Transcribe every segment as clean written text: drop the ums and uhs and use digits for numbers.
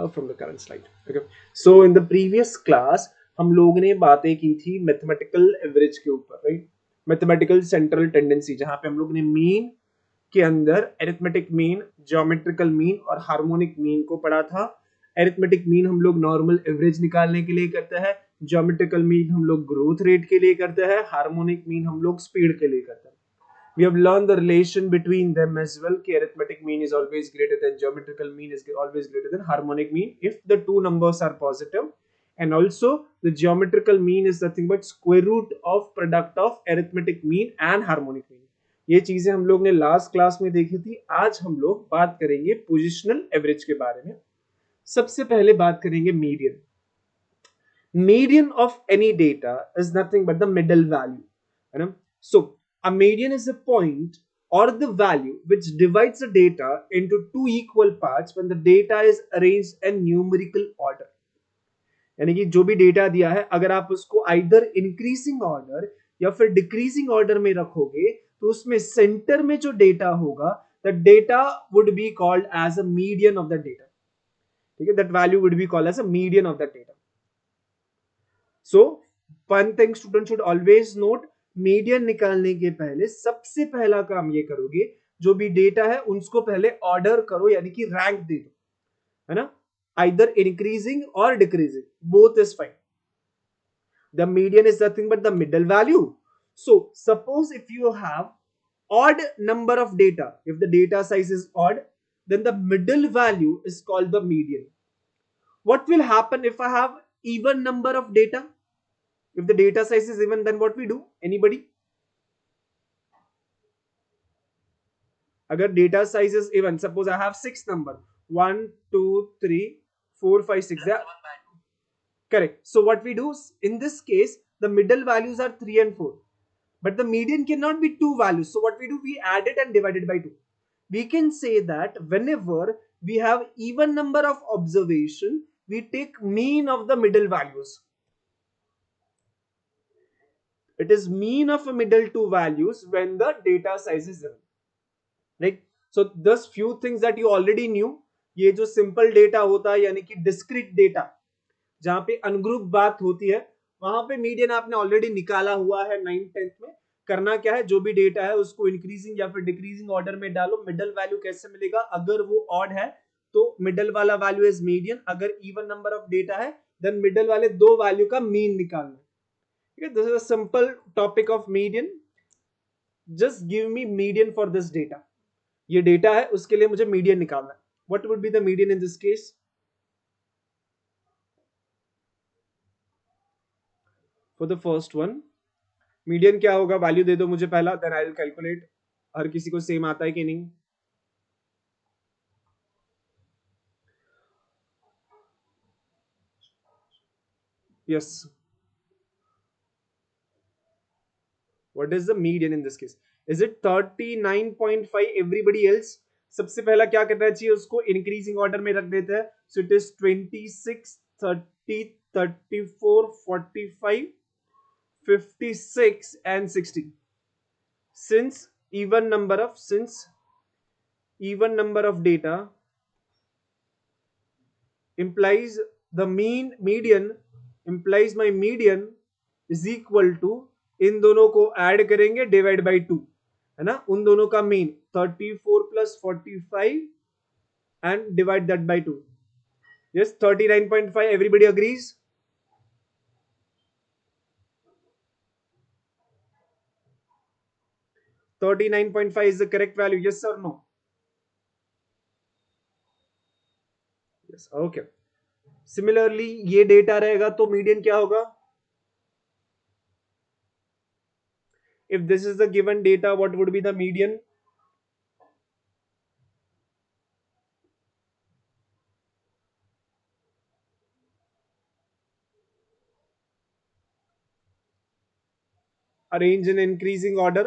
from the current slide. Okay, so in the previous class हम लोग ने बातें की थी मैथमेटिकल एवरेज के ऊपर, राइट? मैथमेटिकल सेंट्रल टेंडेंसी, जहां पे हम लोग ने मीन के अंदर एरिथमेटिक मीन, ज्योमेट्रिकल मीन और हार्मोनिक मीन को पढ़ा था. एरिथमेटिक मीन हम लोग नॉर्मल एवरेज निकालने के लिए करते हैं, ज्योमेट्रिकल मीन हम लोग ग्रोथ रेट के लिए करते हैं, हार्मोनिक मीन हम लोग स्पीड के लिए करते हैं. We have learned the relation between them as well. कि arithmetic mean is always greater than geometrical mean is always greater than harmonic mean if the two numbers are positive, and also the geometrical mean is nothing but square root of product of arithmetic mean and harmonic mean. ये चीजें हम लोग ने last class में देखी थी. आज हम लोग बात करेंगे पोजिशनल एवरेज के बारे में. सबसे पहले बात करेंगे median. Median of any data is nothing but the middle value, है ना? So a median is a point or the value which divides the data into two equal parts when the data is arranged in numerical order. यानी कि जो भी data दिया है, अगर आप उसको आइदर इंक्रीजिंग ऑर्डर या फिर डिक्रीजिंग ऑर्डर में रखोगे तो उसमें सेंटर में जो डेटा होगा, the data would be called as a median of the data. ठीक है, that value would be called as a median of the data. So one thing student should always note, median निकालने के पहले सबसे पहला काम ये करोगे, जो भी डेटा है उसको पहले ऑर्डर करो, यानी कि रैंक दे दो, है ना? आइदर इंक्रीजिंग और decreasing, both is fine. The median is nothing but the middle value. So suppose if you have odd number of data, if the data size is odd, then the middle value is called the median. What will happen if I have even number of data? If the data size is even, then what we do? Anybody? Agar data size is even, suppose I have 6 number, 1 2 3 4 5 6, yeah, correct. So what we do in this case, the middle values are 3 and 4, but the median cannot be two values. So what we do, we add it and divide it by 2. We can say that whenever we have even number of observation, we take mean of the middle values. It is mean of a middle two values when the data size is even. Right? So thus few things that you already knew. ये जो simple data होता है, यानी कि discrete data, जहां पे ungroup बात होती है, वहां पे मीडियन आपने ऑलरेडी निकाला हुआ है 9th-10th में. करना क्या है, जो भी डेटा है उसको इंक्रीजिंग या फिर डिक्रीजिंग ऑर्डर में डालो. मिडल वैल्यू कैसे मिलेगा? अगर वो ऑड है तो मिडल वाला वैल्यू इज मीडियन. अगर इवन नंबर ऑफ डेटा है देन मिडल वाले दो वैल्यू का मीन निकालना. This is a simple topic of median. Just give me median for this data. ये डेटा है, उसके लिए मुझे मीडियन निकालना है. What would be the median in this case? For the first one, median क्या होगा? वैल्यू दे दो मुझे पहला, then I will calculate. हर किसी को सेम आता है कि नहीं? Yes. What is the median in this case? Is it 39.5? Everybody else? सबसे पहला क्या करना चाहिए, उसको इंक्रीजिंग ऑर्डर में रख देते हैं. सो it is 26 30 34 45 56 and 60. Since even number of data implies the median implies my median is equal to, इन दोनों को ऐड करेंगे, डिवाइड बाई 2, है ना? उन दोनों का mean 34 plus 45 and divide that by 2. Yes, 39.5. Everybody agrees? $39.5 is the correct value. Yes or no? Yes. Okay. Similarly, ये data रहेगा तो मीडियन क्या होगा? If this is the given data, what would be the median? Arrange in increasing order: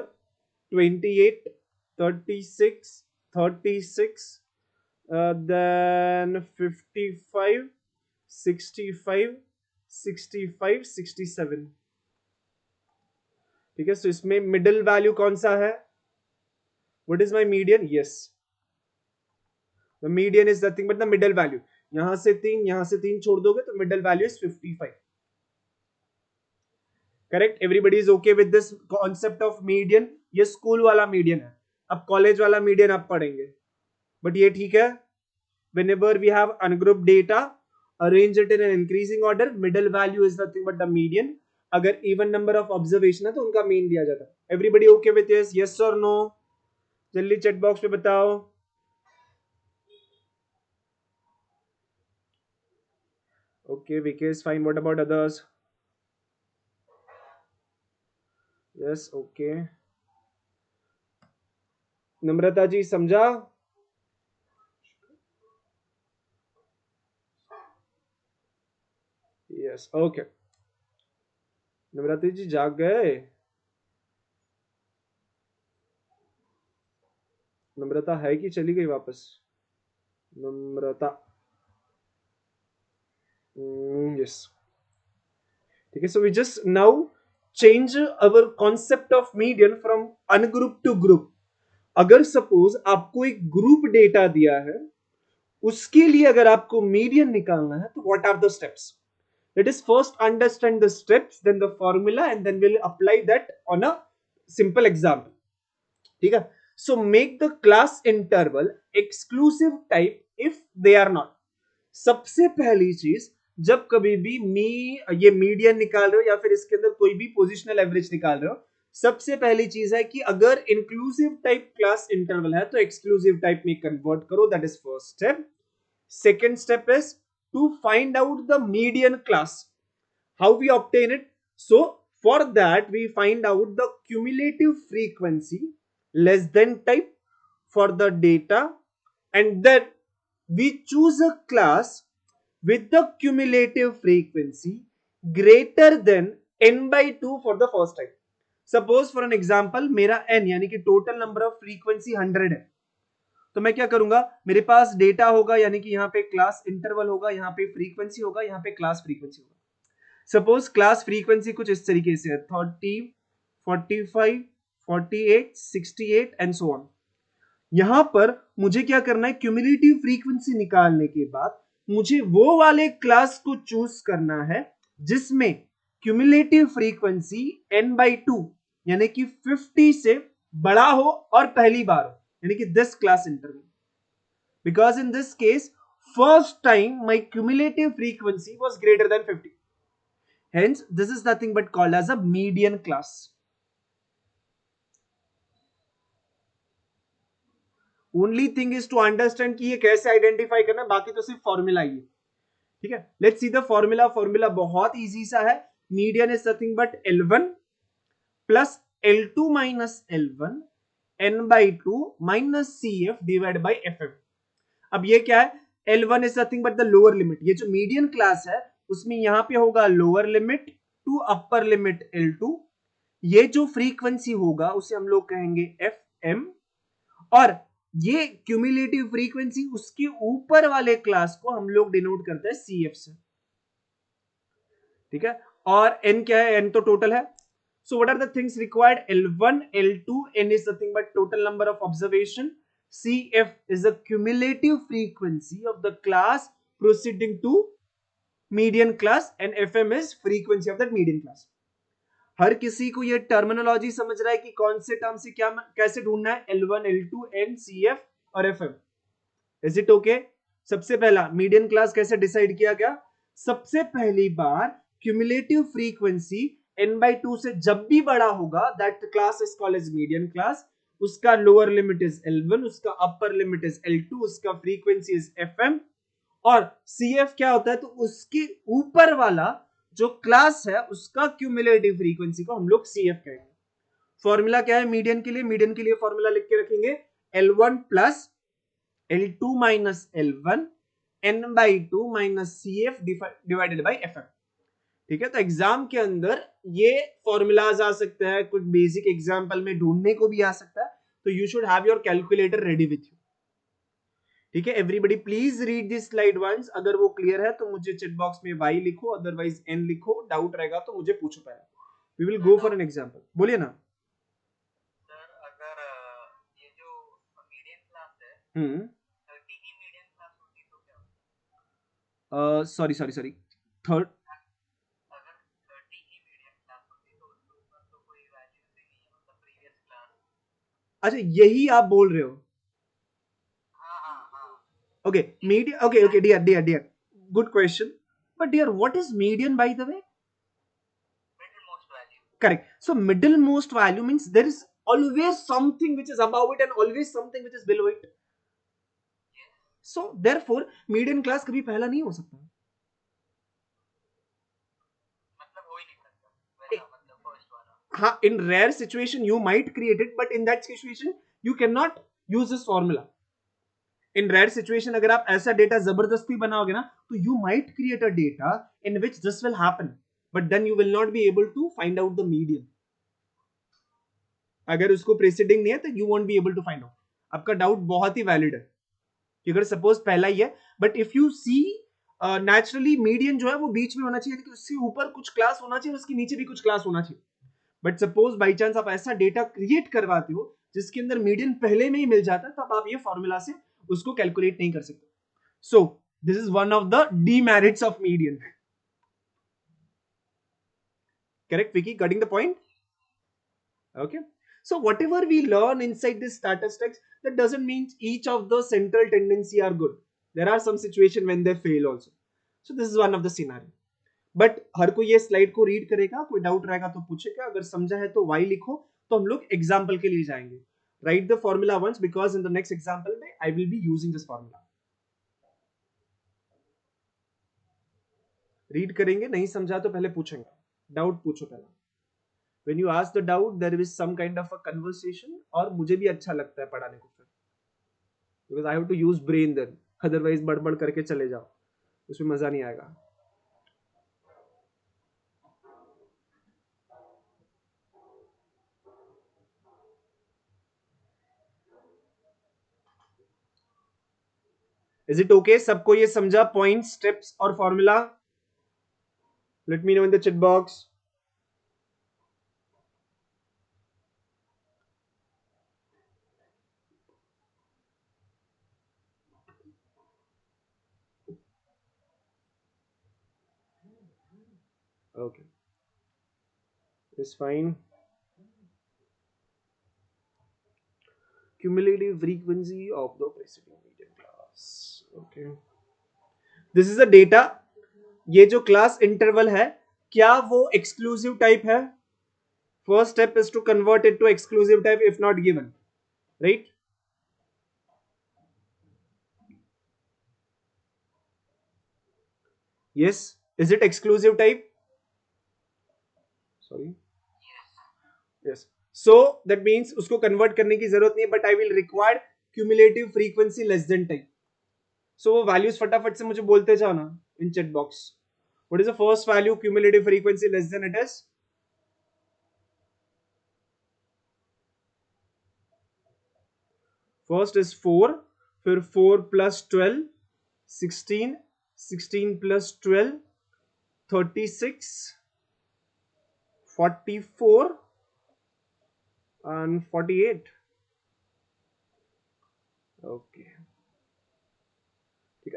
28, 36, 36, then 55, 65, 65, 67. ठीक है, तो इसमें middle value कौन सा है? What is my median? Yes, the median is nothing but the middle value. यहां से 3, यहां से 3 छोड़ दोगे तो middle value is 55. Correct. Everybody is okay with this concept of median. ये स्कूल वाला मीडियन है. अब कॉलेज वाला मीडियन आप पढ़ेंगे, बट ये ठीक है. whenever we have ungrouped data, arrange it in an increasing order, middle value is nothing but the median. अगर even number of observation है तो उनका mean दिया जाता है. everybody okay with this? yes or no? जल्दी chat box पे बताओ. okay, VK is fine. What about others? yes, okay. नम्रता जी समझा? yes, okay. नम्रता जी जाग गए? नम्रता है कि चली गई वापस? नम्रता. yes. ठीक है. so we just now change our concept of median from ungroup to group. अगर सपोज आपको एक ग्रुप डेटा दिया है, उसके लिए अगर आपको मीडियन निकालना है तो what are the steps? Let us first understand the steps, then the formula, and then will apply that on a simple example. ठीक है. So make the class interval exclusive type if they are not. सबसे पहली चीज, जब कभी भी ये median निकाल रहे हो या फिर इसके अंदर कोई भी पोजिशनल एवरेज निकाल रहे हो, सबसे पहली चीज है कि अगर इंक्लूसिव टाइप क्लास इंटरवल है तो एक्सक्लूसिव टाइप में कन्वर्ट करो. That is first step. Second step is to find out the median class. How we obtain it? So for that we find out the cumulative frequency less than type for the data, and then we choose a class with the cumulative frequency greater than n by 2 for the first time. Suppose for an example मेरा n यानी कि total number of frequency 100 है, तो मैं क्या करूंगा, मेरे पास data होगा यानी कि यहाँ पे क्लास इंटरवल होगा, यहाँ पे फ्रीक्वेंसी होगा, यहाँ पे क्लास फ्रीक्वेंसी होगा. सपोज क्लास फ्रीक्वेंसी कुछ इस तरीके से है 30, 45, 48, 68 एंड सो ऑन. यहां पर मुझे क्या करना है, क्यूमुलेटिव फ्रीक्वेंसी निकालने के बाद मुझे वो वाले क्लास को चूज करना है जिसमें क्यूमुलेटिव फ्रीक्वेंसी n by 2 यानी कि 50 से बड़ा हो और पहली बार हो, यानी कि this class interval. Because in this case first time my cumulative frequency was greater than 50. Hence, this is nothing but called as a median class. Only thing is to understand कि ये कैसे आइडेंटिफाई करना है, बाकी तो सिर्फ formula ही है. ठीक है. Let's see the formula. Formula बहुत इजी सा है. Median is nothing but L1 plus L2 minus L1 n by 2 minus CF divide by FM. अब ये क्या है? L1 is nothing but the lower limit. ये जो मीडियन क्लास है उसमें यहां पे होगा lower limit to upper limit L2. ये जो फ्रीक्वेंसी होगा उसे हम लोग कहेंगे FM, और ये क्यूमुलेटिव फ्रीक्वेंसी उसके ऊपर वाले क्लास को हम लोग डिनोट करते हैं CF से. ठीक है. और n क्या है? n तो टोटल है. So what are the things required? L1, L2, n is nothing but total number of observation. CF is the cumulative frequency of the class proceeding to median class, and FM is frequency of that median class. हर किसी को ये terminology समझ रहा है कि कौन से term से क्या कैसे ढूंढना है? L1, L2, N, CF और FM. Is it okay? सबसे पहला मीडियन क्लास कैसे डिसाइड किया गया? सबसे पहली बार क्यूमुलेटिव फ्रीक्वेंसी n by 2 से जब भी बड़ा होगा that class is called as median class. उसका लोअर लिमिट इज L1, उसका अपर लिमिट इज L2, उसका फ्रीक्वेंसी इज FM, और CF क्या होता है? तो उसके ऊपर वाला जो क्लास है उसका क्यूमुलेटिव फ्रीक्वेंसी को हम लोग CF कहेंगे. फॉर्मूला क्या है मीडियन के लिए? मीडियन के लिए फॉर्मूला लिख के रखेंगे L1 plus L2 minus L1 n by 2 minus CF divided by FM. ठीक है. तो एग्जाम के अंदर ये फॉर्मूलाज आ सकता है, कुछ बेसिक एग्जाम्पल में ढूंढने को भी आ सकता है, तो you should have your calculator ready with you. ठीक है. Everybody please read this slide once. अगर वो क्लियर है तो मुझे चैट बॉक्स में y लिखो, अदरवाइज n लिखो. डाउट रहेगा तो मुझे पूछो पहले. We will go for an example. बोलिए ना सर. अगर ये जो मीडियन क्लास है 30 की मीडियन क्लास होती तो क्या होता? Sorry third. अगर 30 ही मीडियम क्लास होती तो उसके ऊपर तो कोई वैल्यू ही नहीं है, मतलब प्रीवियस क्लास। अच्छा यही आप बोल रहे हो? हाँ हाँ हाँ। ओके कि मीडियन, ओके क्या okay dear, good question, but dear what is median by the way? Middle most value. Correct. So middle most value means there is always something which is above it and always something which is below it. So therefore median class कभी पहला नहीं हो सकता. मतलब हो ही नहीं सकता वैसा, मतलब फर्स्ट वाला। हाँ, in rare situation you might create it, but in that situation you cannot use this formula. In rare situation अगर आप ऐसा डेटा जबरदस्ती बनाओगे ना, तो you might create a data in which this will happen, but then you will not be able to find out the median. अगर उसको presiding नहीं है तो you won't be able to find out. आपका डाउट बहुत ही valid है कि अगर सपोज पहला ही है, but if you see naturally median जो है वो बीच में होना चाहिए, कि उसके ऊपर कुछ क्लास होना चाहिए, उसके नीचे भी कुछ क्लास होना चाहिए. बट सपोज बाई चांस आप ऐसा डेटा क्रिएट करवाते हो जिसके अंदर मीडियन पहले में ही मिल जाता है, तब आप ये फॉर्मूला से उसको कैलकुलेट नहीं कर सकते. सो this is one of the demerits of median. Correct Vicky, getting the point? Okay, so whatever we learn inside this statistics, that doesn't mean each of the central tendency are good. There are some situation when they fail also. So this is one of the scenario. But हर कोई ये slide को read करेगा, कोई doubt रहेगा तो पूछेगा, अगर समझा है तो वाई लिखो, तो हम लोग एग्जाम्पल के लिए जाएंगे. Write the formula once, because in the next example में I will be using this formula. Read करेंगे, नहीं समझा तो पहले पूछेंगे, डाउट पूछो पहले. when you ask the doubt there is some kind of a conversation, और मुझे भी अच्छा लगता है पढ़ाने को फिर, because I have to use brain then, otherwise बड़बड़ करके चले जाओ, उसमें मजा नहीं आएगा. Is it okay? सबको ये समझा पॉइंट, स्टेप्स और formula? Late me know in the chat box. Okay, it's fine. Cumulative frequency of the preceding median class. Okay, this is a data. ये जो क्लास इंटरवल है, क्या वो एक्सक्लूसिव टाइप है? First step is to convert it to exclusive type if not given, right? Yes, is it exclusive type? Sorry. Yes, so that means उसको convert करने की जरूरत नहीं है, but I will require cumulative frequency less than time. So वो values फटाफट से मुझे बोलते जाओ ना in chat box. What is the first value cumulative frequency less than it is? First is 4, फिर 4 plus 12, 16, 16 plus 12, 36, 44 and 48. Okay.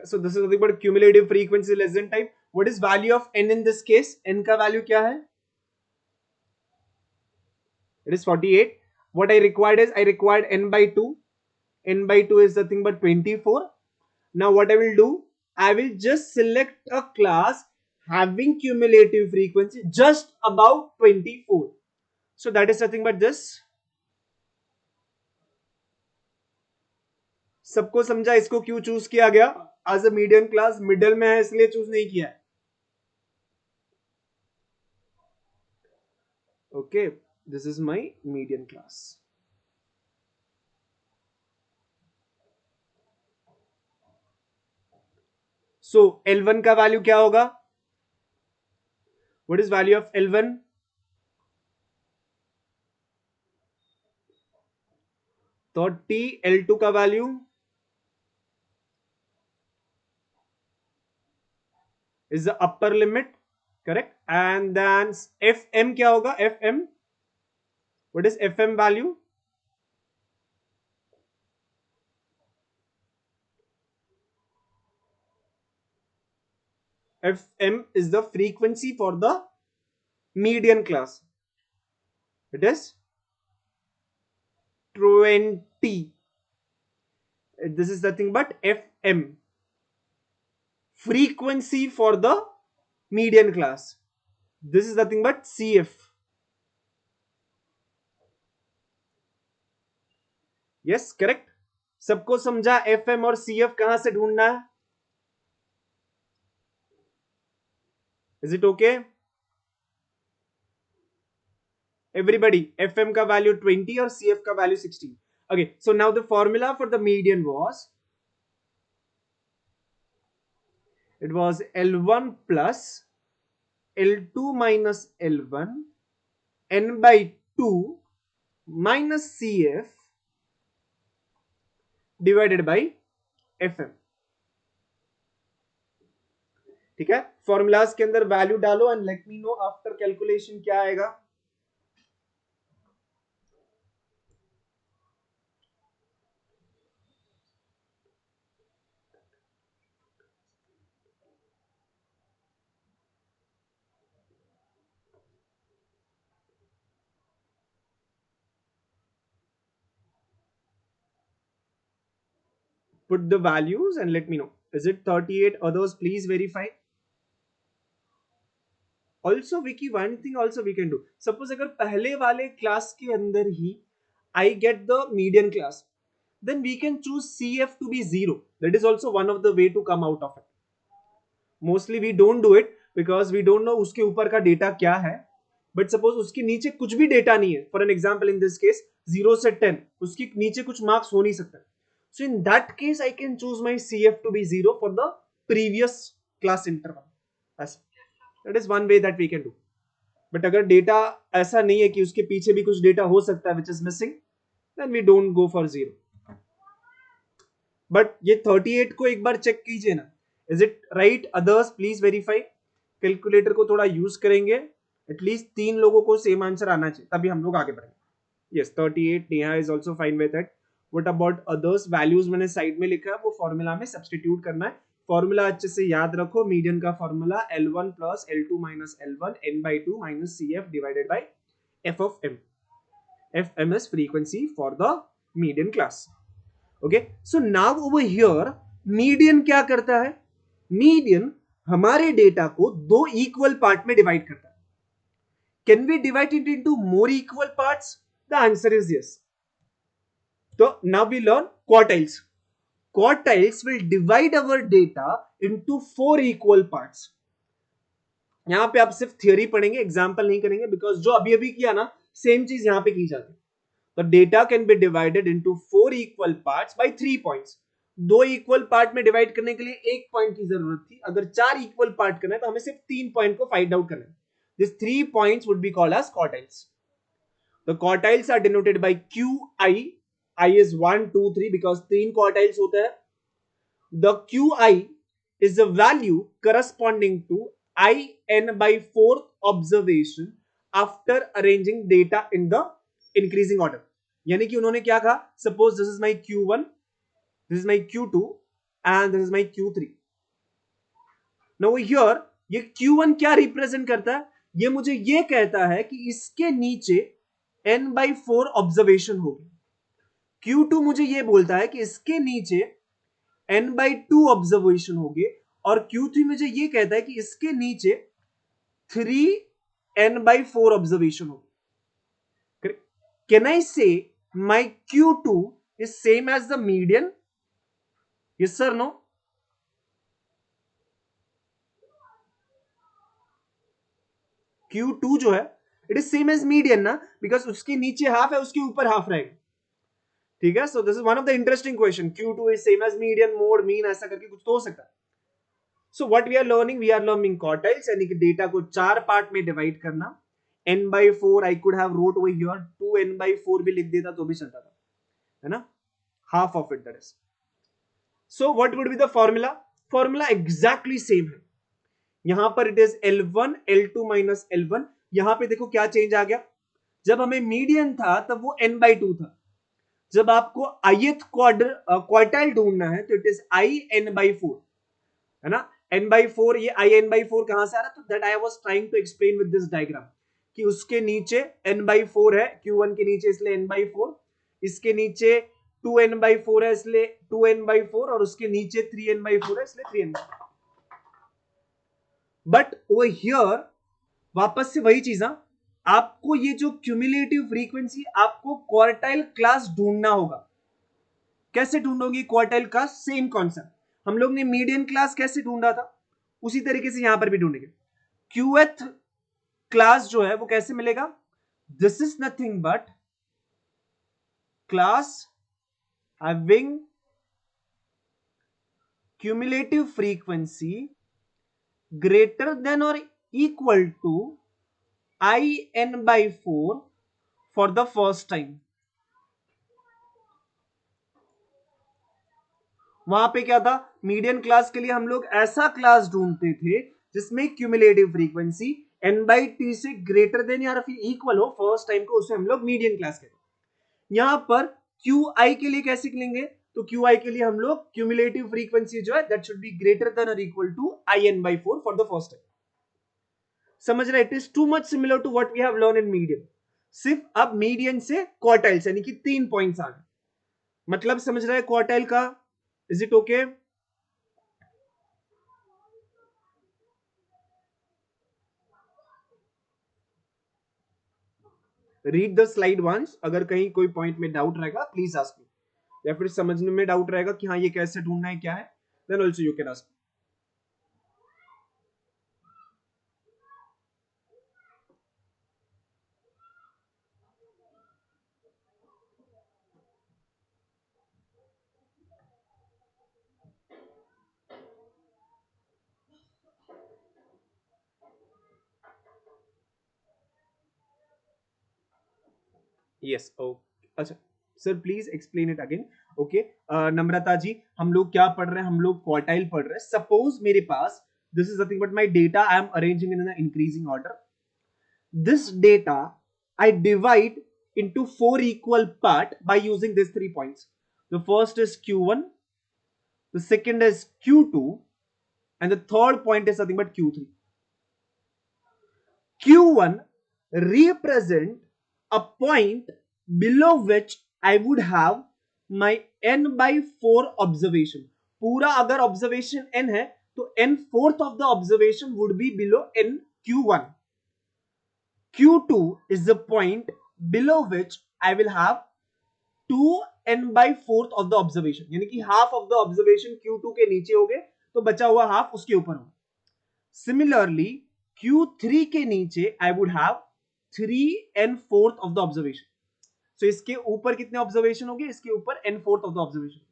So this is nothing but cumulative frequency less than time. What is value of n in this case? N का value क्या है? It is 48. What I required is I required n by 2. N by 2 is nothing but 24. Now what I will do? I will just select a class having cumulative frequency just above 24. So that is nothing but this. सबको समझा इसको क्यों choose किया गया? As a medium class middle में है इसलिए choose नहीं किया है. Okay, this is my median class. So L1 का वैल्यू क्या होगा? What is value of L1? 30. L2 का value is the upper limit, correct? And then FM क्या होगा? FM, what is FM value? Fm is the frequency for the median class. It is 20. This is nothing but Fm, frequency for the median class. This is nothing but Cf. Yes, correct. सबको समझा Fm और Cf कहां से ढूंढना है? Is it okay? Everybody, Fm का value 20 और Cf का value 16. Okay, so now the formula for the median was, it was L1 plus L2 minus L1 n by 2 minus Cf divided by Fm. ठीक है, formulas के अंदर value डालो and let me know after calculation क्या आएगा. Put the values and let me know. Is it 38? Others, please verify. Also, Vicky, one thing also we can do. Suppose अगर पहले वाले क्लास के अंदर ही I get the median class, then we can choose CF to be 0. That is also one of the way to come out of it. Mostly we don't do it because we don't know उसके ऊपर का data क्या है. But suppose उसके नीचे कुछ भी data नहीं है. For an example, in this case 0 से 10, उसके नीचे कुछ मार्क्स हो नहीं सकता. So in that case, I can choose my CF to be 0 for the previous class interval. That is one way that we can do. But अगर data ऐसा नहीं है कि उसके पीछे भी कुछ डेटा हो सकता है which is missing, then we don't go for 0. But ये 38 को एक बार चेक कीजिए ना. Is it right? Others, please verify. Calculator को थोड़ा यूज करेंगे. एटलीस्ट 3 लोगों को सेम आंसर आना चाहिए, तभी हम लोग आगे बढ़ेंगे. Yes, 38. Neha is also fine with it. What about others? Values मैंने साइड में लिखा है, वो फॉर्मूला में सब्स्टिट्यूट करना है. फॉर्मूला अच्छे से याद रखो. मीडियन का formula L1 plus L2 minus L1 n by 2 minus CF divided by F of m. Fm is frequency for the median class. Okay, so now over here median क्या करता है? Median हमारे data को दो equal part में divide करता है. Can we divide it into more equal parts? The answer is yes. So now we learn quartiles. Quartiles will divide our data into 4 equal parts. यहां पे आप सिर्फ थियोरी पढ़ेंगे, एग्जांपल नहीं करेंगे, बिकॉज जो अभी अभी किया ना सेम चीज यहां पे की जाती है. तो data can be divided into 4 equal parts bye 3 points. 2 equal part में डिवाइड करने के लिए 1 पॉइंट की जरूरत थी. अगर 4 इक्वल पार्ट करना है तो हमें सिर्फ 3 पॉइंट को फाइंड आउट करना है. These 3 points would be called as quartiles. The quartiles are denoted by QI. I is 1, 2, 3 because 3 quartiles होता है. The QI is the value corresponding to IN by 4th observation after arranging data in the increasing order. यानी कि उन्होंने क्या कहा? Suppose this is my Q1, this is my Q2 and this is my Q3. Now here ये Q1 क्या represent करता है? ये मुझे ये कहता है कि इसके नीचे n by 4 ऑब्जर्वेशन होगी. Q2 मुझे ये बोलता है कि इसके नीचे n by 2 ऑब्जर्वेशन होगी, और Q3 मुझे ये कहता है कि इसके नीचे 3n by 4 ऑब्जर्वेशन होगी. Can I say my Q2 is same as the median? Yes or no? Q2 जो है it is same as median ना, बिकॉज उसके नीचे हाफ है, उसके ऊपर हाफ रहेगा. ठीक है, so this is one of the interesting question. Q2 is same as median, mode, mean, ऐसा करके कुछ तो हो सकता है. So what we are learning quartiles, यानी कि डेटा को 4 पार्ट में डिवाइड करना. n by 4 I could have road over here, 2n by 4 भी लिख देता तो भी चलता था, है ना, half of it that is. So what would be the formula? Formula exactly same है. यहां पर it is L1 L2 minus L1. यहां पे देखो क्या चेंज आ गया. जब हमें मीडियन था तब वो n by 2 था. जब आपको ith क्वार्टाइल ढूंढना है तो it is I n by 4, है ना. n/4, ये in/4 कहां से आ रहा है? तो that I was trying to explain with this diagram कि उसके नीचे n/4 है, Q1 के नीचे, इसलिए n/4, इसके नीचे 2n/4 है, इसलिए 2n/4, और उसके नीचे 3n/4 है, इसलिए 3n/4। बट ओवर हियर वापस से वही चीज, आपको ये जो क्यूमुलेटिव फ्रीक्वेंसी, आपको क्वार्टाइल क्लास ढूंढना होगा। कैसे ढूंढोगे क्वार्टाइल क्लास? सेम कॉन्सेप्ट, हम लोग ने मीडियन क्लास कैसे ढूंढा था, उसी तरीके से यहां पर भी ढूंढेंगे। क्यूएथ क्लास जो है वो कैसे मिलेगा? This is nothing but class having cumulative frequency greater than or equal to in/4 for the first time। वहां पे क्या था? मीडियन क्लास के लिए हम लोग ऐसा क्लास ढूंढते थे जिसमें क्यूमुलेटिव फ्रीक्वेंसी n/t से ग्रेटर देन या फिर इक्वल हो फर्स्ट टाइम को, उसे हम लोग मीडियन क्लास कहते हैं। यहां पर QI के लिए कैसे निकलेंगे? तो QI के लिए हम लोग क्यूमुलेटिव फ्रीक्वेंसी जो है that should be greater than और equal to in/4 for the first time. समझ रहे? It is too much similar to what we have learn in median, सिर्फ अब मीडियन से क्वार्टाइल्स यानी कि 3 पॉइंट्स आ गए। मतलब समझ रहे हैं क्वार्टाइल का? Is it okay? Read the slide once, अगर कहीं कोई पॉइंट में डाउट रहेगा प्लीज आस्क मी, या फिर समझने में डाउट रहेगा कि हाँ ये कैसे ढूंढना है क्या है, then also you can ask. Yes okay, अच्छा sir please explain it again. Okay Namrata ji, हम लोग क्या पढ़ रहे हैं? हम लोग क्वार्टाइल पढ़ रहे हैं। सपोज मेरे पास this is nothing but my data, I am arranging in an increasing order. This data I divide into 4 equal part by using these 3 points. The first is Q1, the second is Q2, and the third point is nothing but Q3. Q1 represent a point below which I would have my n/4 observation. पूरा अगर observation n है तो n/4 of the observation would be below n Q1. Q2 is the point below which I will have 2n/4 of the observation, यानी कि half of the observation Q2 के नीचे हो गए तो बचा हुआ half उसके ऊपर हो। Similarly, Q3 के नीचे I would have 3n/4 of the observation. So इसके ऊपर कितने observation होंगे? इसके ऊपर n/4 of the observation.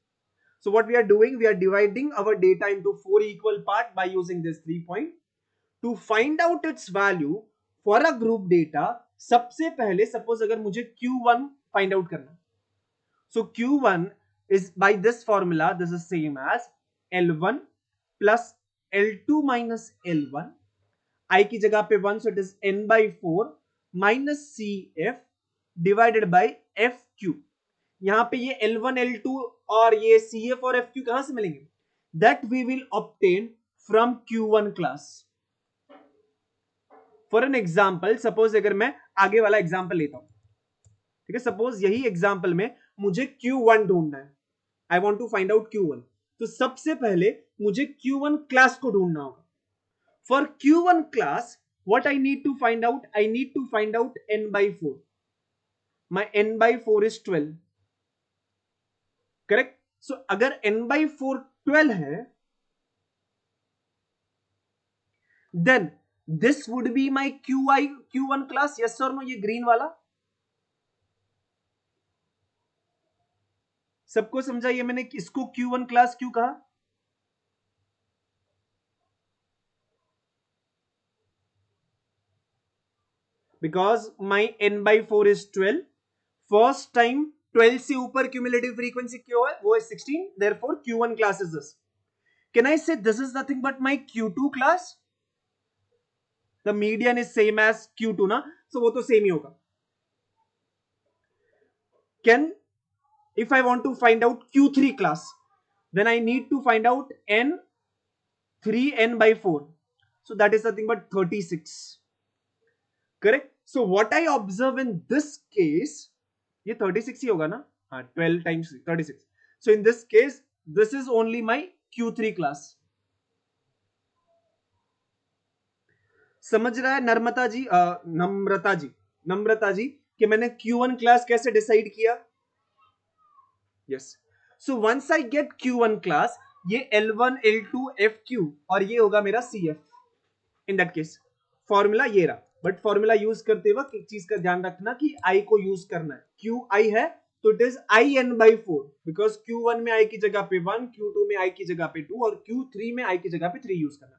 So what we are doing, we are dividing our data into 4 equal part by using this 3 point. To find out its value for a group data, सबसे पहले suppose अगर मुझे Q1 find out करना, so Q1 is by this formula, this is same as L1 plus L2 minus L1, I की जगह पे 1, so it is n/4 minus CF divided by FQ। यहां पे ये L1 L2 और ये CF और FQ कहां से मिलेंगे? That we will obtain from Q1 class। For an example, suppose अगर मैं आगे वाला एग्जाम्पल लेता हूं, ठीक है, सपोज यही एग्जाम्पल में मुझे Q1 ढूंढना है, I want to find out Q1, तो सबसे पहले मुझे Q1 क्लास को ढूंढना होगा। For Q1 class what I need to find out, I need to find out n/4, my n/4 is 12, correct? So अगर n/4 12 है, then this would be my Q1 class, yes or no? ये green वाला सबको समझा? ये मैंने इसको Q1 class क्यों कहा? Because my n/4 is 12, first time 12 से ऊपर क्यूमुलेटिव फ्रीक्वेंसी क्यों है? वो है 16, therefore Q1 class is this. Can I say this is nothing but my Q2 class? The median is same as Q2 ना, so वो तो सेम ही होगा। Can if I want to find out Q3 class, then I need to find out N3 3n/4, so that is nothing but 36. Correct. So what I observe in this case, ये 36 ही होगा ना, हाँ 12 times 36. So in this case this is only my Q3 class. समझ रहा है नम्रता जी, नम्रता जी कि मैंने Q1 class कैसे डिसाइड किया? Yes. So once I get Q1 class, ये L1 L2 FQ और ये होगा मेरा CF. In that case formula ये रहा, बट फॉर्मूला यूज करते वक्त एक चीज का ध्यान रखना कि I को यूज करना है. QI है तो it is IN/4, because Q1 में I की जगह पे 1, Q2 में I की जगह पे 2 और Q3 में I की जगह पे 3 यूज करना.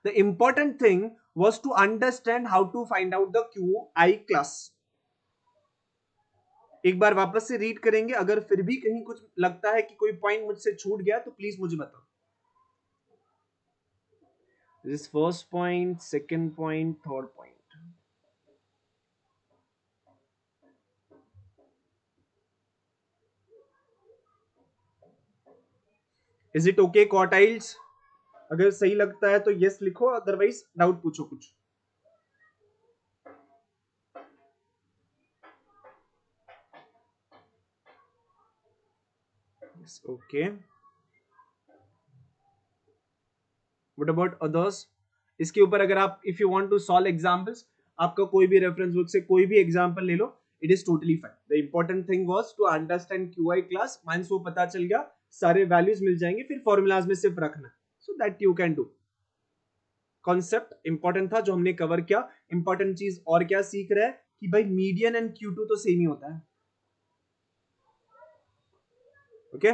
The important thing was to understand how to find out the QI class. एक बार वापस से रीड करेंगे, अगर फिर भी कहीं कुछ लगता है कि कोई पॉइंट मुझसे छूट गया तो प्लीज मुझे बताओ. This first point, second point, third point. Is it okay quartiles? अगर सही लगता है तो यस लिखो, अदरवाइज डाउट पूछो कुछ. yes, okay. What about others? इसके ऊपर अगर आप if you want to solve examples, आपका कोई भी रेफरेंस बुक से कोई भी एग्जांपल ले लो, it is totally fine. The important thing was to understand QI class. माइंस वो पता चल गया, सारे वैल्यूज मिल जाएंगे, फिर फॉर्मूलाज में सिर्फ रखना, so that you can do. Concept important था जो हमने कवर किया. इंपॉर्टेंट चीज और क्या सीख रहा है कि भाई मीडियन एंड Q2 तो सेम ही होता है. ओके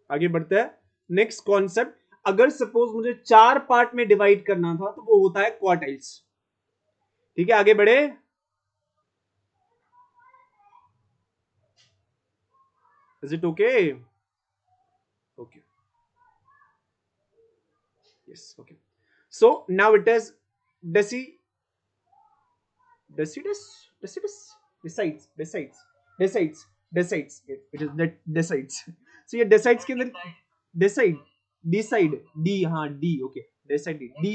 आगे बढ़ते हैं. नेक्स्ट कॉन्सेप्ट, अगर सपोज मुझे 4 पार्ट में डिवाइड करना था तो वो होता है क्वार्टाइल्स. ठीक है आगे बढ़े. Is it okay? Okay yes, okay. So now it is decides it is that decides. So ये decides के अंदर decide D, हाँ D, okay decide D.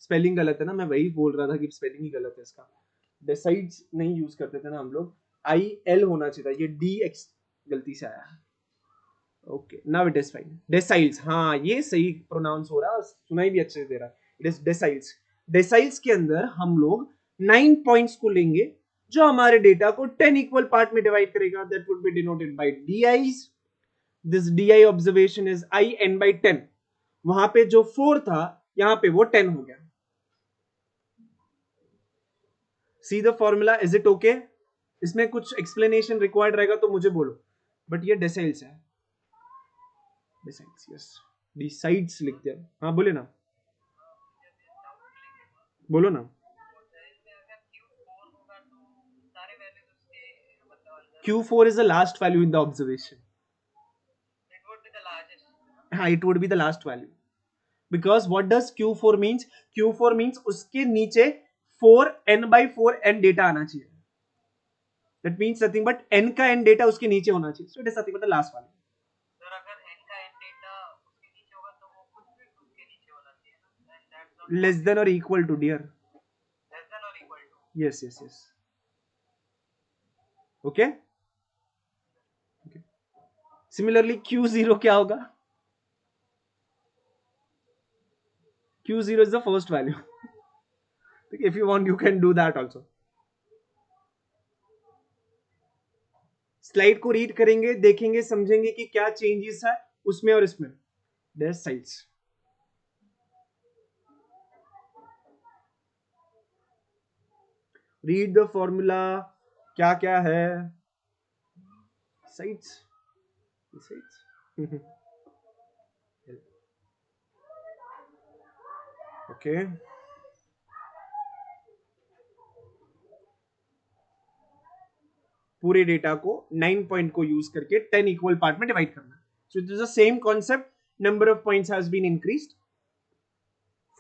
Spelling गलत है ना, मैं वही बोल रहा था कि स्पेलिंग ही गलत है इसका. decides नहीं यूज करते थे ना हम लोग, IL होना चाहिए था, ये DX गलती से आया. Okay now it is fine. Deciles, हाँ ये सही प्रोनाउंस हो रहा है, सुनाई भी अच्छे से दे रहा है. It is deciles. डेसाइल्स के अंदर हम लोग 9 पॉइंट्स को लेंगे जो हमारे डेटा को 10 इक्वल पार्ट में डिवाइड करेगा. That would be denoted by DIs. This DI observation is IN/10. वहां पे जो 4 था यहां पे वो 10 हो गया. सी the formula. Is it okay? इसमें कुछ एक्सप्लेनेशन रिक्वायर्ड रहेगा तो मुझे बोलो, बट ये डेसाइल्स है. डिसाइड्स यस, डिसाइड्स लिख दिया. हाँ बोले ना, बोलो ना. Q4 is the last value in the observation. It would be the largest. It would be the last value. Because what does Q4 means? Q4 means उसके नीचे 4n/4 n डेटा आना चाहिए. That means nothing but n का n data उसके नीचे होना चाहिए. So it is nothing but the last value. Sir अगर n का n डेटा उसके नीचे होगा तो वो कुछ भी उसके नीचे होना चाहिए ना. And that's not Less than or equal to, dear. less than or equal to. Yes, yes, yes. Okay. Okay. Similarly, Q0 क्या होगा? Q0 is the first value. If you want, you can do that also. Slide को read करेंगे, देखेंगे, समझेंगे कि क्या changes है उसमें और इसमें. डेसाइल्स. Read the formula. क्या क्या है? Sides okay. पूरे डेटा को 9 पॉइंट को यूज करके 10 इक्वल पार्ट में डिवाइड करना. So it is the same concept. Number of points has been increased.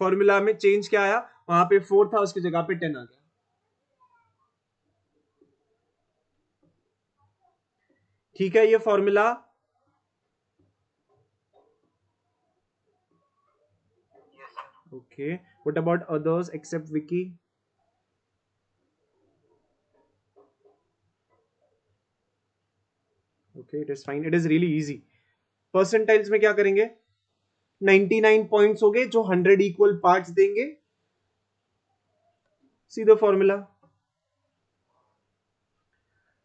Formula में चेंज क्या आया? वहां पे 4 था, उसकी जगह पे 10 आ गया. ठीक है, ये formula Okay. What about others except Vicky? Okay, it is fine. It is really easy. Percentiles में क्या करेंगे? 99 पॉइंट्स हो गए जो 100 इक्वल पार्ट्स देंगे. See the formula.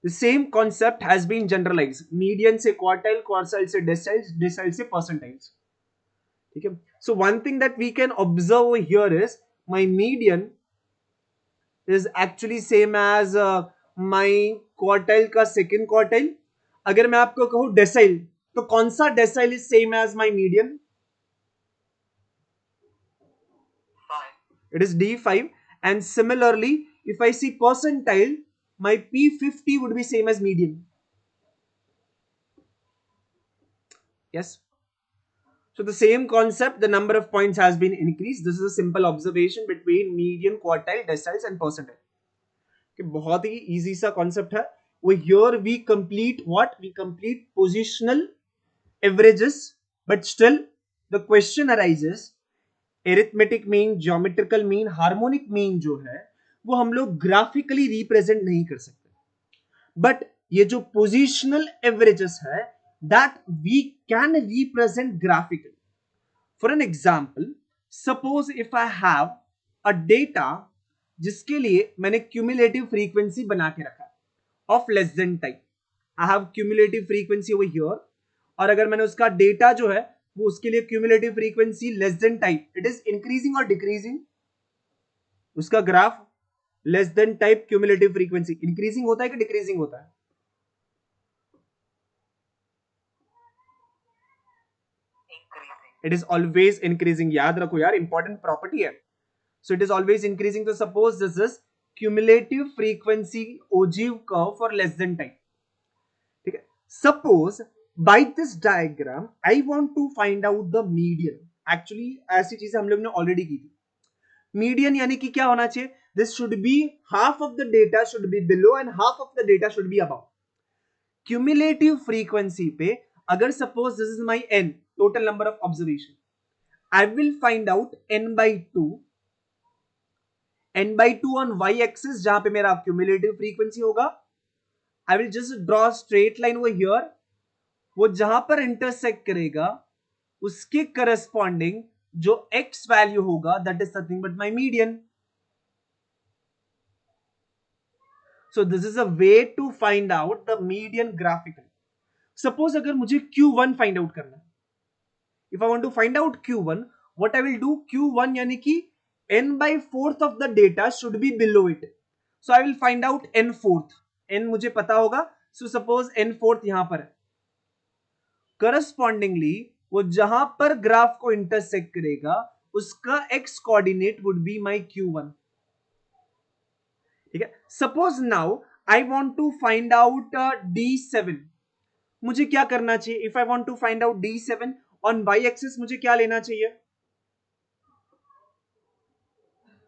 The same concept has been generalized. Median से क्वार्टाइल, क्वार्टाइल से deciles, decyl से परसेंटाइल्स. ठीक है. So one thing that we can observe here is my median is actually same as my quartile का second quartile. अगर मैं आपको कहूं डेसाइल, तो कौन सा decile is same as my median? 5. It is D5. And similarly, if I see percentile, my P50 would be same as median. Yes. So the same concept, the number of points has been increased. This is a simple observation between median, quartile, deciles and percentile. Okay, बहुत ही easy सा concept है. Here we complete what? We complete positional averages, but still the question arises, arithmetic mean, geometrical mean, harmonic mean जो है वो हम लोग graphically represent नहीं कर सकते. बट ये जो पोजिशनल एवरेजेस है that we can represent graphically. For an example, suppose if I have a data जिसके लिए मैंने क्यूमुलेटिव फ्रीक्वेंसी बना के रखा है of less than time. I have cumulative frequency over here, और अगर मैंने उसका डेटा जो है वो उसके लिए cumulative frequency less than type, it is increasing और डिक्रीजिंग. उसका graph less than type cumulative frequency increasing होता है कि डिक्रीजिंग होता है? It is always increasing. याद रखो यार, इंपॉर्टेंट प्रॉपर्टी है. So it is always increasing. तो suppose this is cumulative frequency ogive curve for less than time. ठीक है. Suppose by this diagram I want to find out the median. Actually ऐसी चीजें हम लोग ने ऑलरेडी की थी. मीडियन यानी कि क्या होना चाहिए? This should be half of the data should be below and half of the data should be above. Cumulative frequency पे अगर suppose this is my n, total number of observation, I will find out n by 2. n by 2 on y axis जहां पे मेरा cumulative frequency होगा. I will just draw straight line over here. वो जहां पर intersect करेगा उसके corresponding जो x वैल्यू होगा that is nothing but my median. So this is a way to find out the median graphically. Suppose अगर मुझे Q1 फाइंड आउट करना है, if I want to find out Q1, what I will do, Q1 यानी कि n by 4th of the data should be below it. So I will find out n fourth. n मुझे पता होगा, so suppose n fourth यहां पर है. Correspondingly वो जहां पर ग्राफ को इंटरसेक्ट करेगा उसका x coordinate would be my Q1. ठीक है. Suppose now I want to find out D7. मुझे क्या करना चाहिए? If I want to find out D7 on y axis मुझे क्या लेना चाहिए?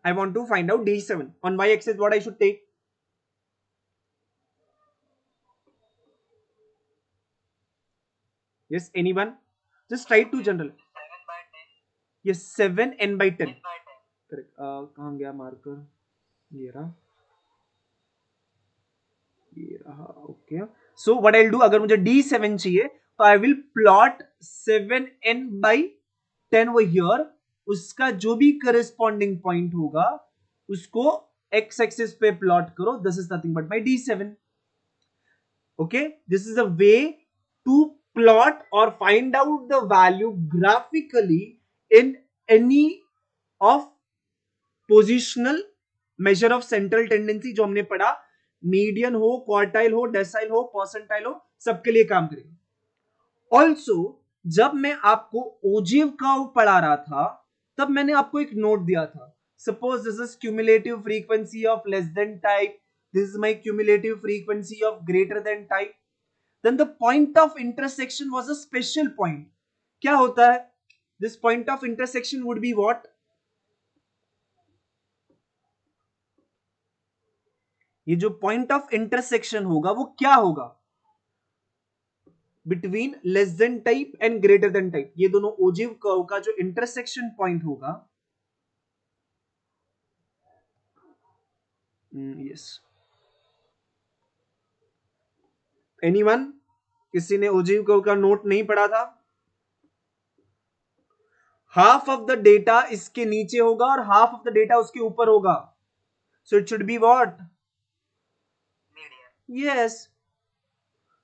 I want to find out D7 on y axis, what I should take? Yes, anyone? Just try to general. 7/10. Yes, 7 n by 10. 10/10. Correct. कहाँ गया marker? ये रहा. ये रहा. Okay. So what I will do, अगर मुझे D7 चाहिए तो I will plot 7n by 10 वो हियर. उसका जो भी करस्पॉन्डिंग पॉइंट होगा उसको x एक्सिस पे प्लॉट करो. This is nothing but my D7. Okay, this is a way to plot or find out the value graphically in any of positional measure of central tendency जो हमने पढ़ा. Median हो, quartile हो, decyl हो, percentile हो, सबके लिए काम करेंगे. ऑल्सो जब मैं आपको ओजीव कर्व पढ़ा रहा था तब मैंने आपको एक नोट दिया था. Suppose this is cumulative frequency of less than type, this is my cumulative frequency of greater than type. Then the point of intersection was a special point. क्या होता है? This point of intersection would be what? ये जो point of intersection होगा वो क्या होगा? Between less than type and greater than type. ये दोनों ओजिव कर्व का जो intersection point होगा यस, एनीवन, किसी ने ओजीव कर्व का नोट नहीं पढ़ा था? हाफ ऑफ द डेटा इसके नीचे होगा और हाफ ऑफ द डेटा उसके ऊपर होगा, so it should be what? Median. Yes,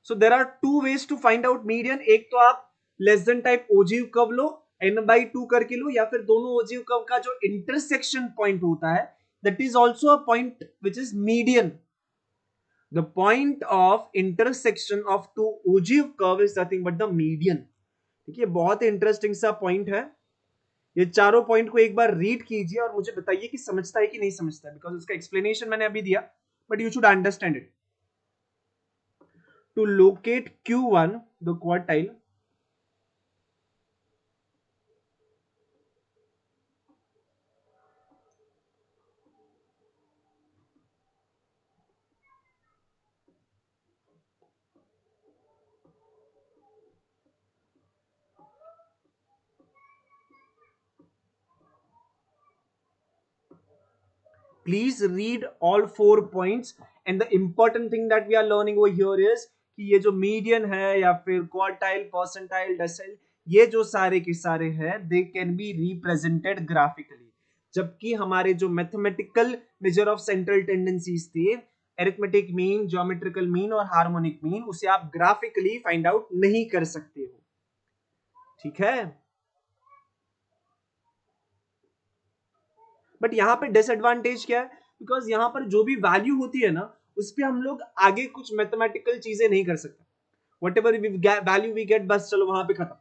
so there are two ways to find out median. एक तो आप less than type ogive curve लो, n/2 करके लो, या फिर दोनों ओजीव कर्व का जो इंटरसेक्शन पॉइंट होता है that is also a point which is median. The point of intersection of two ogive curve is nothing but the median. देखिए बहुत इंटरेस्टिंग सा पॉइंट है। ये चारों पॉइंट को एक बार रीड कीजिए और मुझे बताइए कि समझता है कि नहीं समझता है, बिकॉज उसका एक्सप्लेनेशन मैंने अभी दिया, but you should understand it. To locate Q1, the quartile, please read all 4 points. And the important thing that we are learning over here is कि ये जो मीडियन है या फिर क्वार्टाइल, परसेंटाइल, डेसिल, ये जो सारे के सारे हैं they can be represented graphically, जबकि हमारे जो mathematical measure of central tendencies थे, एरिथमेटिक मीन, ज्योमेट्रिकल मीन और हार्मोनिक मीन, उसे आप ग्राफिकली फाइंड आउट नहीं कर सकते हो। ठीक है, बट यहां पे डिसएडवांटेज क्या है? बिकॉज यहां पर जो भी वैल्यू होती है ना, उस पर हम लोग आगे कुछ मैथमेटिकल चीजें नहीं कर सकते। Whatever value we get, बस चलो वहां पे खत्म।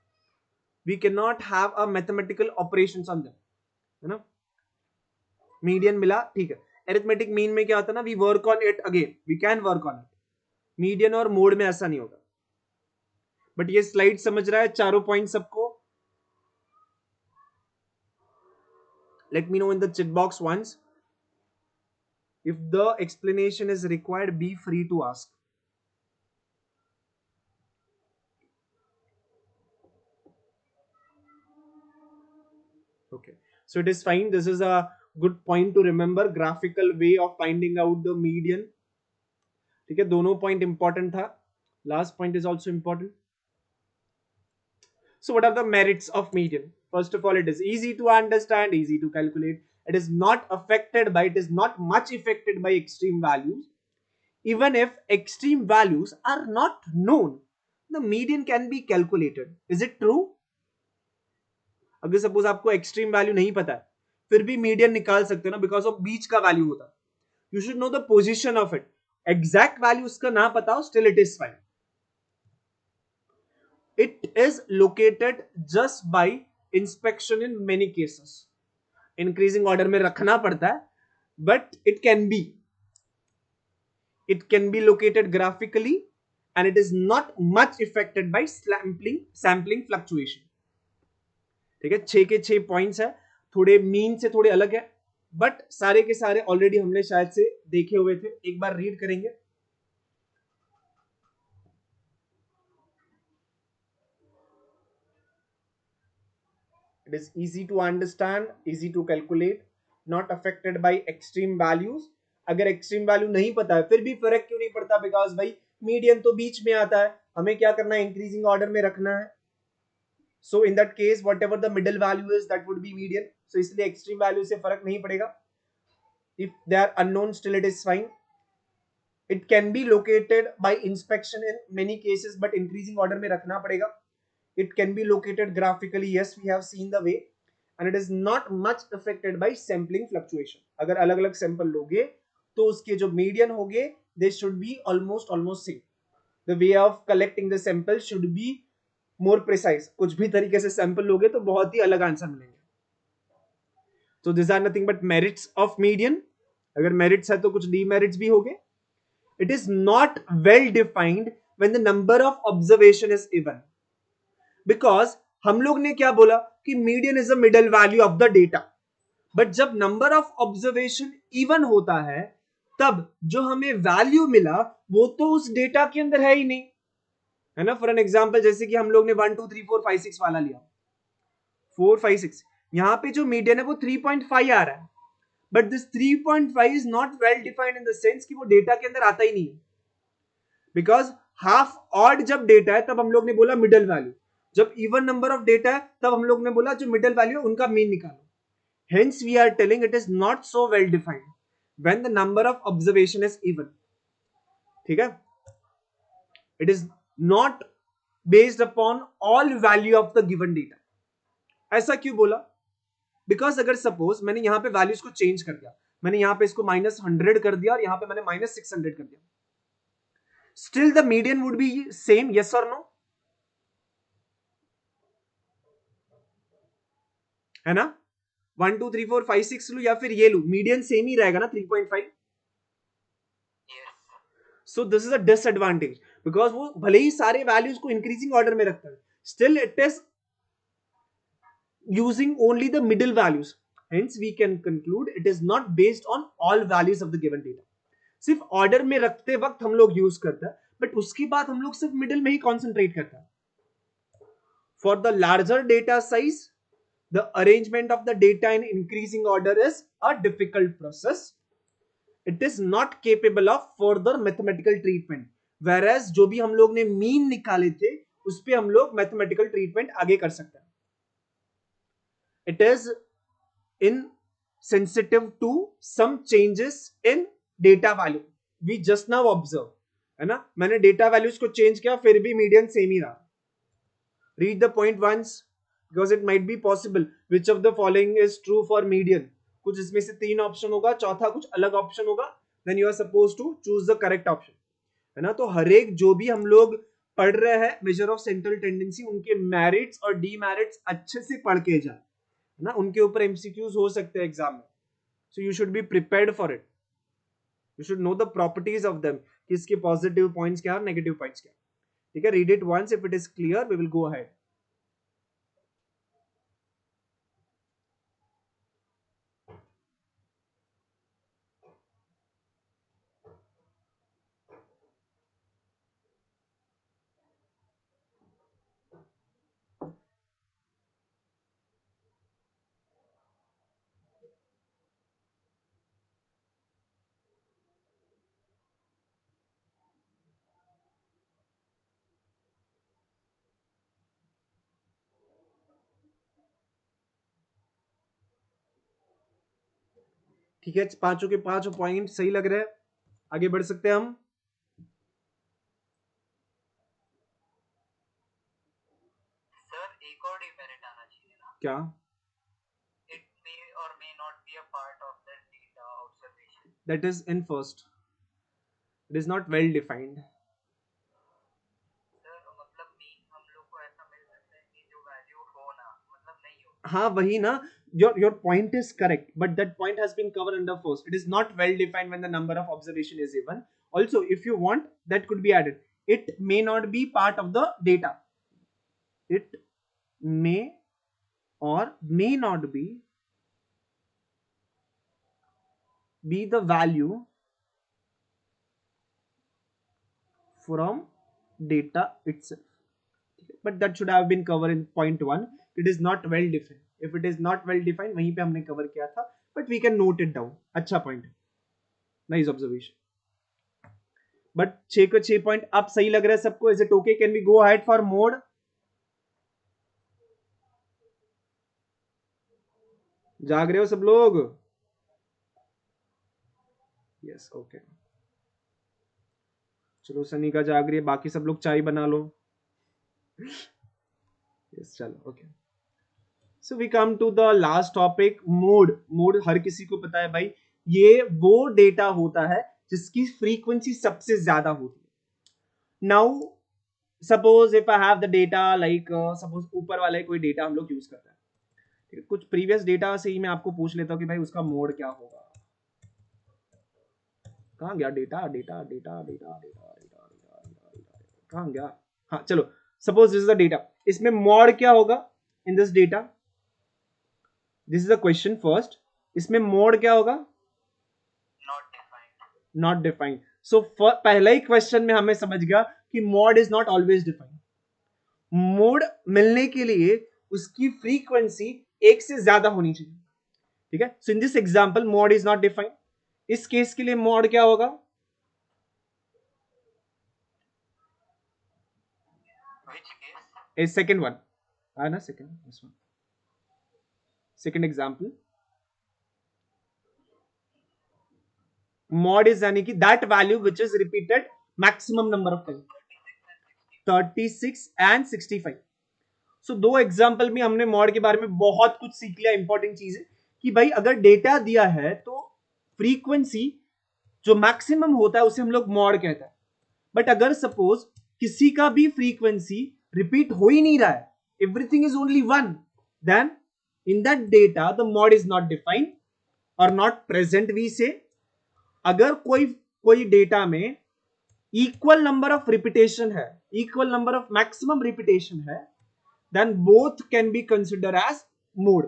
We can not have a mathematical operation on them, है ना। मीडियन मिला, ठीक है। एरिथमेटिक मीन में क्या होता है ना, we work on it again, we can work on it. Median और मोड में ऐसा नहीं होगा। बट ये स्लाइड समझ रहा है चारों पॉइंट सबको? Let me know in the chat box once if the explanation is required, be free to ask. Okay, so it is fine. This is a good point to remember, graphical way of finding out the median. ठीक है, दोनों point important था, last point is also important. So what are the merits of median? First of all, it is easy to understand, easy to calculate. It is not affected by, it is not much affected by extreme values. Even if extreme values are not known, the median can be calculated. Is it true? अगर suppose आपको extreme value नहीं पता है, फिर भी median निकाल सकते हो ना, बिकॉज ऑफ बीच का वैल्यू होता है. You should know the position of it. Exact value उसका ना पता हो, still it is fine. It is located just by inspection in many cases. Increasing order में रखना पड़ता है, but it can be located graphically and it is not much affected by sampling fluctuation. ठीक है, 6 के 6 पॉइंट्स है, थोड़े mean से थोड़े अलग है, बट सारे के सारे ऑलरेडी हमने शायद से देखे हुए थे. एक बार रीड करेंगे. It is easy to understand, easy to calculate, not affected by extreme values. अगर एक्सट्रीम वैल्यू नहीं पता है फिर भी फर्क क्यों नहीं पड़ता? बिकॉज भाई मीडियन तो बीच में आता है, हमें क्या करना है? इंक्रीजिंग ऑर्डर में रखना है. So in that case, whatever the middle value is, that would be median. So इसलिए extreme value से फर्क नहीं पड़ेगा. If they are unknown, still it is fine. It can be located by inspection in many cases, but increasing order में रखना पड़ेगा. It can be located graphically. Yes, we have seen the way, and it is not much affected by sampling fluctuation. अगर अलग अलग sample लोगे तो उसके जो median होंगे, they should be almost same. The way of collecting the sample should be more precise. कुछ भी तरीके से सैंपल लोगे तो बहुत ही अलग आंसर मिलेंगे. तो this are nothing but merits of median. अगर मेरिट्स है तो कुछ डीमेरिट्स भी होंगे. It is not well defined when the number of observation is even. Because हम लोग ने क्या बोला कि median is a middle value of the data. But जब नंबर ऑफ ऑब्जर्वेशन इवन होता है, तब जो हमें वैल्यू मिला वो तो उस डेटा के अंदर है ही नहीं, है ना. फॉर एन एग्जाम्पल, जैसे कि हम लोग ने 1 2 3 4 5 6 वाला लिया, 4 5 6, यहां पे जो मीडियन है वो 3.5 आ रहा है, but this 3.5 is not well defined in the sense कि वो डेटा के अंदर आता ही नहीं है, बिकॉज हाफ ऑड जब डेटा है तब हम लोग ने बोला मिडल वैल्यू, जब इवन नंबर ऑफ डेटा है तब हम लोग ने बोला जो मिडल वैल्यू है उनका मीन निकालो. Hence we are telling it is not so well defined when the number of observation is even. ठीक है, it is not based upon all value of the given data. ऐसा क्यों बोला? Because अगर suppose मैंने यहां पे वैल्यूज को चेंज कर दिया, मैंने यहां पे इसको -100 कर दिया और यहां पे मैंने -600 कर दिया, still the median would be same, yes और नो? है ना? 1 2 3 4 5 6 लू या फिर ये लू, मीडियन सेम ही रहेगा ना 3.5. सो this is a disadvantage, because वो भले ही सारे वैल्यूज को इंक्रीजिंग ऑर्डर में रखता है, still it is using only the middle values. Hence we can conclude it is not based on all values of the given data. सिर्फ order में रखते वक्त हम लोग यूज करते हैं, बट उसके बाद हम लोग सिर्फ मिडिल में ही कॉन्सेंट्रेट करते हैं. For the larger data size, the arrangement of the data in increasing order is a difficult process. It is not capable of further mathematical treatment. Whereas जो भी हम लोग ने मीन निकाले थे उस पे हम लोग मैथमेटिकल ट्रीटमेंट आगे कर सकते हैं. It is insensitive to some changes in data value. We just now observe, है ना? मैंने डेटा वैल्यूज को चेंज किया फिर भी मीडियन सेम ही रहा. Read the point once. Because it might be possible which of the following is true for median. कुछ इसमें से 3 ऑप्शन होगा, चौथा कुछ अलग ऑप्शन होगा, then you are supposed to choose the correct option. है ना? तो हर एक जो भी हम लोग पढ़ रहे हैं मेजर ऑफ सेंट्रल टेंडेंसी, उनके मेरिट्स और डीमेरिट्स अच्छे से पढ़ के जाए, है ना? उनके ऊपर एमसीक्यूज हो सकते हैं एग्जाम में, so you should be prepared for it. You should know the properties of them, कि इसके पॉजिटिव पॉइंट्स क्या और नेगेटिव पॉइंट्स क्या. ठीक है, read it once, if it is clear we will go ahead. ठीक है, पांचों के पांचों पॉइंट सही लग रहे हैं, आगे बढ़ सकते हैं हम. सर एक और डिमेरिट आना चाहिए ना. क्या? इट मे और may not be a part of the data observation. That is in first. It is not well defined. Sir मतलब मीन हम लोग को ऐसा मिल सकता है कि जो वैल्यू हो ना, मतलब नहीं हो. हाँ वही ना, your point is correct, but that point has been covered under first. It is not well defined when the number of observation is even. Also, if you want, that could be added. It may not be part of the data. It may or may not be the value from data itself. But that should have been covered in point 1. It is not well defined. If it is not well defined, वहीं पे हमने cover किया था, but we can note it down. अच्छा point है, nice observation. But 6 को 6 point अब सही लग रहा है सबको? Is it okay? Can we go ahead for mode? जाग रहे हो सब लोग? Yes, okay. चलो सनी का जाग रही है, बाकी सब लोग चाय बना लो. Yes, चलो okay. So we come to the last topic, mode. Mode हर किसी को पता है भाई, ये वो डेटा होता है जिसकी फ्रीक्वेंसी सबसे ज्यादा होती है. Now suppose if I have the data like suppose ऊपर वाला कोई डेटा हम लोग यूज करते हैं, ठीक है, कुछ प्रीवियस डेटा से ही मैं आपको पूछ लेता हूँ कि भाई उसका मोड क्या होगा. कहाँ गया data data data data data data data, कहाँ गया? हाँ चलो, suppose this is the data, इसमें मोड क्या होगा in this data? This is the question first, इसमें मोड क्या होगा? Not defined. Not defined. So पहला ही क्वेश्चन में हमें समझ गया कि mode is not always defined. Mode मिलने के लिए उसकी फ्रीक्वेंसी एक से ज्यादा होनी चाहिए. ठीक है. So in this example mode is not defined. इस केस के लिए मॉड क्या होगा? Which case? A second one है ना, second, this one, second example. Mode is यानी कि that value which is repeated maximum number of time. 36 and 65. So दो एग्जांपल में हमने मॉड के बारे में बहुत कुछ सीख लिया. इंपॉर्टेंट चीज है कि भाई अगर डेटा दिया है तो फ्रीक्वेंसी जो मैक्सिमम होता है उसे हम लोग मॉड कहते हैं. बट अगर सपोज किसी का भी फ्रीक्वेंसी रिपीट हो ही नहीं रहा है, everything is only one, then in that data the mode is not defined और नॉट प्रेजेंट. वी से अगर कोई डेटा में इक्वल नंबर ऑफ रिपीटेशन है, equal number of maximum repetition है, then both can be considered as mode.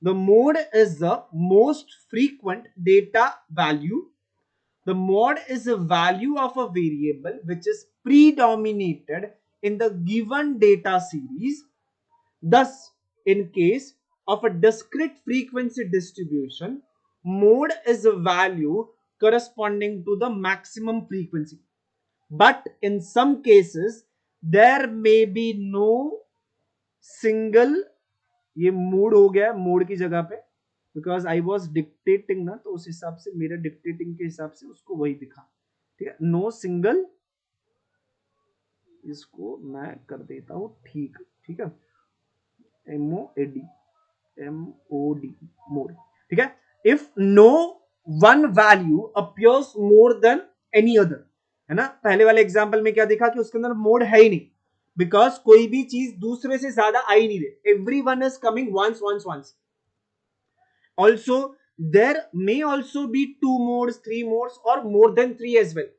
The mode is the most frequent data value. The mode is a value of a variable which is predominated in the given data series. Thus, in case of a discrete frequency distribution, mode is a value corresponding to the maximum frequency. But in some cases, there may be no single, ये mood हो गया mode की जगह पे, because I was dictating ना, तो उस हिसाब से मेरे डिक्टेटिंग के हिसाब से उसको वही दिखा. ठीक है, नो सिंगल, इसको मैं कर देता हूं ठीक. ठीक है, MOAD, MOD, मोड. ठीक है, if no one value appears more than any other, है ना. पहले वाले एग्जांपल में क्या देखा कि उसके अंदर मोड है ही नहीं, बिकॉज कोई भी चीज दूसरे से ज्यादा आ ही नहीं रही. Every one is coming once once once. Also there may also be 2 modes, 3 modes और मोर देन 3 एज वेल.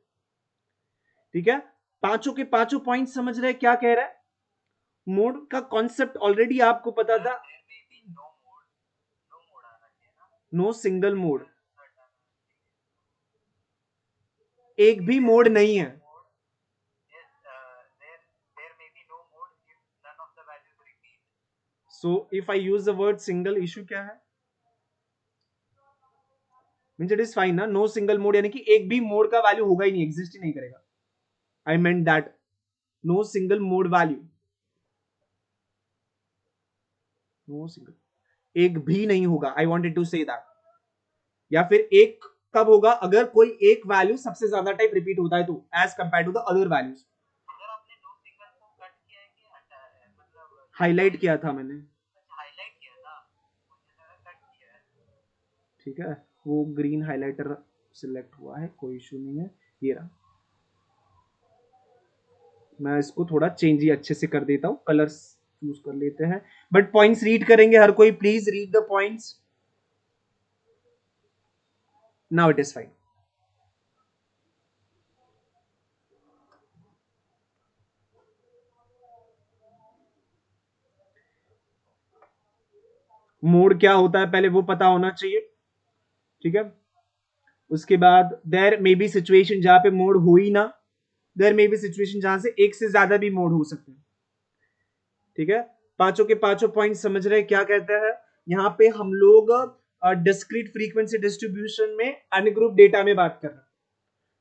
ठीक है, पांचों के पांचों पॉइंट समझ रहे हैं क्या कह रहा है. मोड का कॉन्सेप्ट ऑलरेडी आपको पता था. नो सिंगल मोड, एक भी मोड नहीं है. So if I use the word single, issue क्या है? मीन्स इट इज फाइन ना. नो सिंगल मोड यानी कि एक भी मोड का वैल्यू होगा ही नहीं, एग्जिस्ट ही नहीं करेगा. I meant that no single mode value, no single, एक भी नहीं होगा. I wanted to say that. या फिर एक कब होगा? अगर कोई एक वैल्यू सबसे ज्यादा टाइम रिपीट होता है तो, as compare to the other values. Highlight किया था मैंने. ठीक है, वो ग्रीन हाइलाइटर सिलेक्ट हुआ है, कोई इशू नहीं है. ये रहा, मैं इसको थोड़ा चेंज ही अच्छे से कर देता हूं, कलर्स चूज कर लेते हैं. बट पॉइंट्स रीड करेंगे हर कोई, please read the points. Now it is fine. Mode क्या होता है पहले वो पता होना चाहिए. ठीक है, उसके बाद देयर मे बी सिचुएशन जहां पे मोड हो ही ना, देयर मे बी सिचुएशन जहां से एक से ज्यादा भी मोड हो सकते हैं. ठीक है, पांचों के पांचों पॉइंट समझ रहे हैं क्या कहते हैं. यहाँ पे हम लोग डिस्क्रीट फ्रीक्वेंसी डिस्ट्रीब्यूशन में अनग्रुप डेटा में बात कर रहे हैं.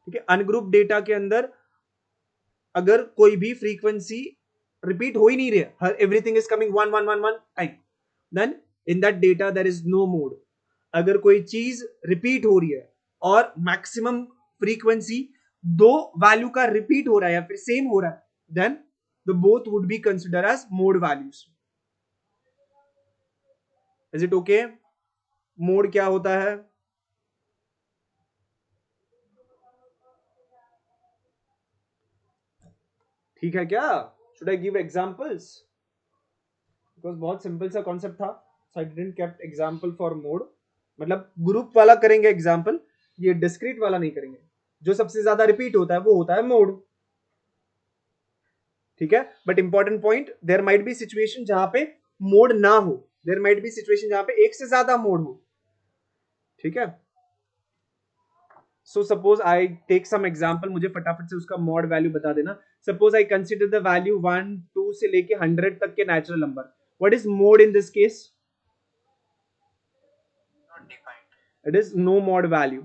ठीक है, अनग्रुप डेटा के अंदर अगर कोई भी फ्रीक्वेंसी रिपीट हो ही नहीं रही, everything is coming one one one one time, then in that data there is no mode. अगर कोई चीज रिपीट हो रही है और मैक्सिमम फ्रीक्वेंसी दो वैल्यू का रिपीट हो रहा है या फिर सेम हो रहा है, then the both would be consider as mode values. Is it okay? Mode क्या होता है? ठीक है क्या? Should I give examples? Because बहुत सिंपल सा कॉन्सेप्ट था, so I didn't kept example for mode. मतलब ग्रुप वाला करेंगे एग्जांपल, ये डिस्क्रीट वाला नहीं करेंगे. जो सबसे ज्यादा रिपीट होता है वो होता है मोड. ठीक है, but important point, there might be situation जहां पे मोड ना हो, देयर माइट बी सिचुएशन जहां पे एक से ज्यादा मोड हो. ठीक है, so suppose I take some example, मुझे फटाफट से उसका मॉड वैल्यू बता देना. Suppose I consider the value 1 2 से लेके 100 तक के natural number. What is mode in this case? not defined. It is no mode value.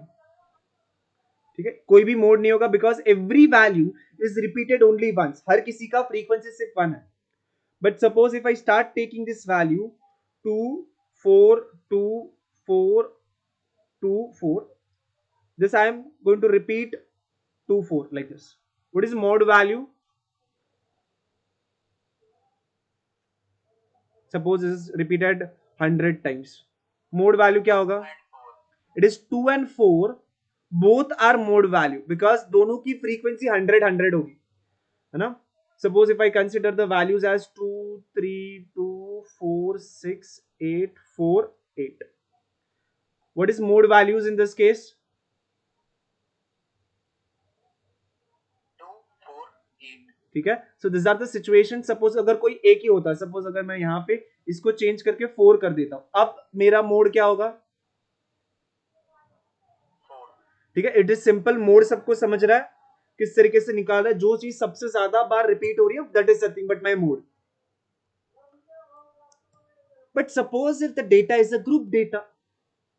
ठीक है, कोई भी मोड नहीं होगा because every value is repeated only once. हर किसी का फ्रीक्वेंसी सिर्फ वन है. But suppose if I start taking this value 2 4 2 4 2 4, this I am going to repeat 2 4 like this. What is mod value? Suppose this is repeated 100 times. Mod value क्या होगा? And 4. It is 2 and 4. Both are mod value because दोनों की frequency 100 100 होगी, है ना? Suppose if I consider the values as 2 3 2 4 6 8 4 8. What is mod values in this case? 2 4 8. ठीक है. So this are the situation. Suppose अगर कोई एक ही होता है, सपोज अगर मैं यहाँ पे इसको चेंज करके 4 कर देता हूं, अब मेरा मोड क्या होगा? 4. ठीक है, इट इज सिंपल. मोड सबको समझ रहा है किस तरीके से निकाल रहा है. जो चीज सबसे ज्यादा बार रिपीट हो रही है that is nothing but my mode. But suppose if the data is a group data,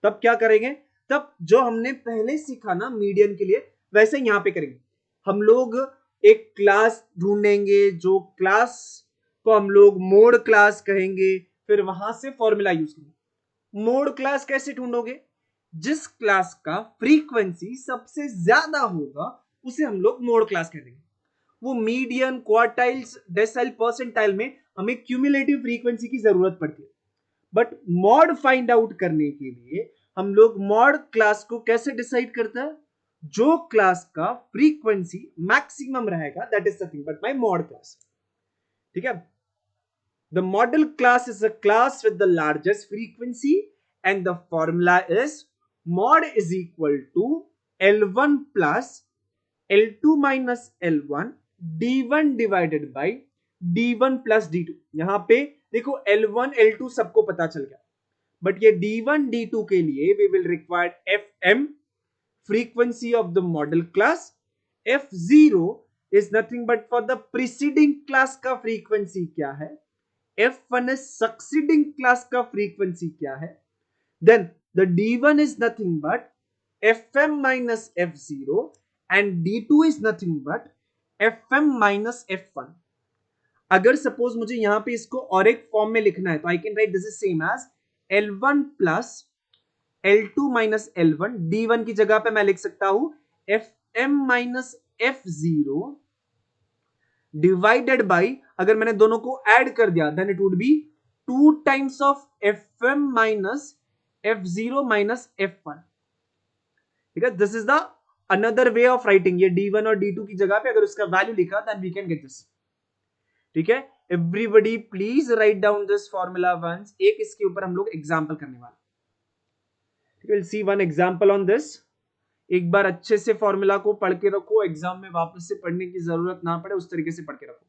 तब क्या करेंगे? तब जो हमने पहले सीखा ना मीडियन के लिए, वैसे यहां पे करेंगे. हम लोग एक क्लास ढूंढेंगे, जो क्लास को हम लोग मोड क्लास कहेंगे, फिर वहां से फॉर्मूला यूज करेंगे. मोड क्लास कैसे ढूंढोगे? जिस क्लास का फ्रीक्वेंसी सबसे ज्यादा होगा उसे हम लोग मोड क्लास कह देंगे. वो मीडियन, क्वार्टाइल्स, डेसाइल, परसेंटाइल में हमें क्यूमुलेटिव फ्रीक्वेंसी की जरूरत पड़ती है. बट मॉड फाइंड आउट करने के लिए हम लोग मॉड क्लास को कैसे डिसाइड करता है? जो क्लास का फ्रीक्वेंसी मैक्सिमम रहेगा that is nothing but my mod class. ठीक है. The model class is a class with the largest frequency and the formula is mod is equal to L1 plus L2 minus L1 D1 divided by D1 plus D2. यहां पे देखो L1 L2 सबको पता चल गया, but ये D1 D2 के लिए we will require FM, frequency of the model class. F0 is nothing but for the preceding class का frequency क्या है. F1 is succeeding class का frequency क्या है. Then the D1 is nothing but Fm minus F0 and D2 is nothing but Fm minus F1. अगर suppose मुझे यहां पे इसको और एक फॉर्म में लिखना है तो I can write this is same as L1 plus L2 minus L1. D1 की जगह पे मैं लिख सकता हूं Fm minus F0 divided by, अगर मैंने दोनों को ऐड कर दिया then it would be 2 times of Fm minus F0 minus F1. ठीक है, this is the another way of writing. ये D1 और D2 की जगह पे अगर उसका वैल्यू लिखा then we can get this. ठीक है, everybody please write down this formula once. एक इसके ऊपर हम लोग एग्जांपल करने वाले. ठीक है, will see one example on this. एक बार अच्छे से फॉर्मूला को पढ़ के रखो, एग्जाम में वापस से पढ़ने की जरूरत ना पड़े, उस तरीके से पढ़ के रखो.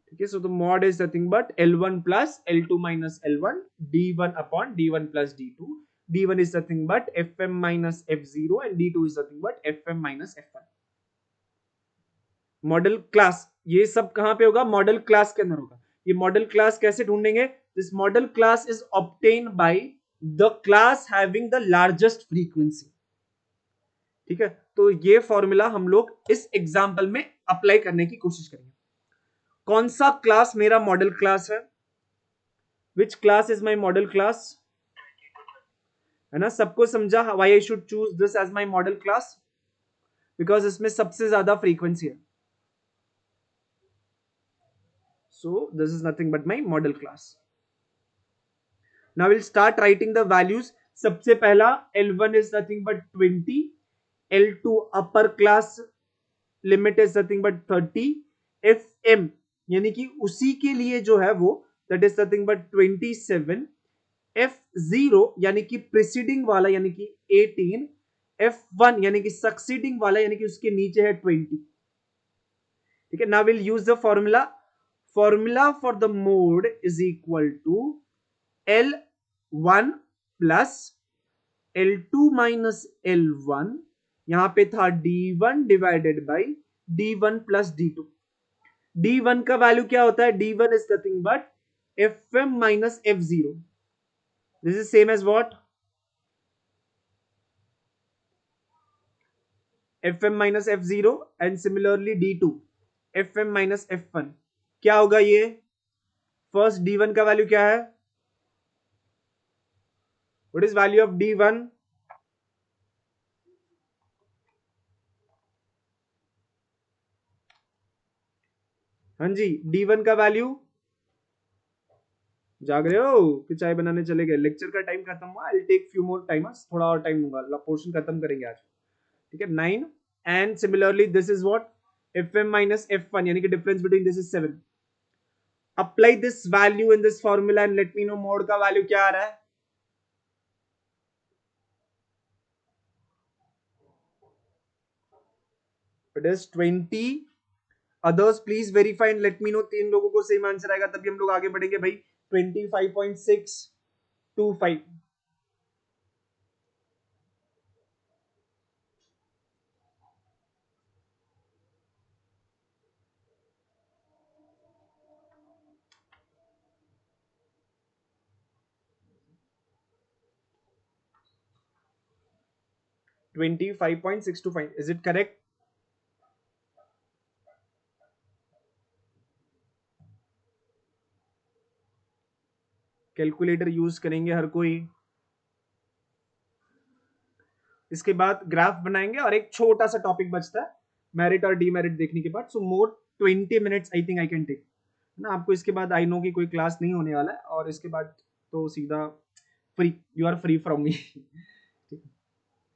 ठीक है, so the mode is nothing but L1 plus L2 minus L1 D1 upon D1 plus D2. D1 is nothing but Fm minus F0 and D2 is nothing but Fm minus F1. Model class, ये सब कहां पे होगा? Model class के अंदर होगा. ये model class कैसे ढूंढेंगे? This model class is obtain by the class having the largest frequency. ठीक है, तो ये फॉर्मूला हम लोग इस एग्जांपल में अप्लाई करने की कोशिश करेंगे. कौन सा क्लास मेरा मॉडल क्लास है? Which class is my modal class? है ना, सबको समझा why I should choose this as my modal class? Because इसमें सबसे ज्यादा फ्रीक्वेंसी है. So this is nothing but my modal class. Now will start writing the values. सबसे पहला L1 is nothing but 20, L2 upper class limit is nothing but 30, Fm यानी कि उसी के लिए जो है वो that is nothing but 27, F0 यानी कि प्रीसीडिंग वाला यानी कि 18, F1 यानी कि सक्सीडिंग वाला यानी कि उसके नीचे है 20. ठीक है, now will use the formula. Formula for the mode is equal to L1 plus L2 minus L1. यहां पे था D1 divided by D1 plus D2. D1 का वैल्यू क्या होता है? D1 is nothing but Fm minus F0. This is same as what? F M minus F zero and similarly D two F M minus F one. क्या होगा ये? First D one का value क्या है? What is value of D one? हाँ जी, D one का value, जाग रहे हो कि चाय बनाने चले गए? लेक्चर का टाइम खत्म हुआ, I take few more time, थोड़ा और टाइम लूंगा, पोर्शन खत्म करेंगे आज, ठीक है? 9 and similarly this is what? F M minus F one, यानी कि difference between this is 7। Apply this value in this formula and let me know mode का वैल्यू क्या आ रहा है? It is 20। Others please verify and let me know. 3 लोगों को same answer आएगा तभी हम लोग आगे बढ़ेंगे भाई। 25.625। 25.625, is it correct? Calculator use करेंगे हर कोई। इसके बाद ग्राफ बनाएंगे और एक छोटा सा टॉपिक बचता है मेरिट और डीमेरिट देखने के बाद। So more 20 minutes I think I can take ना आपको। इसके बाद आई नो कि कोई क्लास नहीं होने वाला है और इसके बाद तो सीधा free, you are free from me.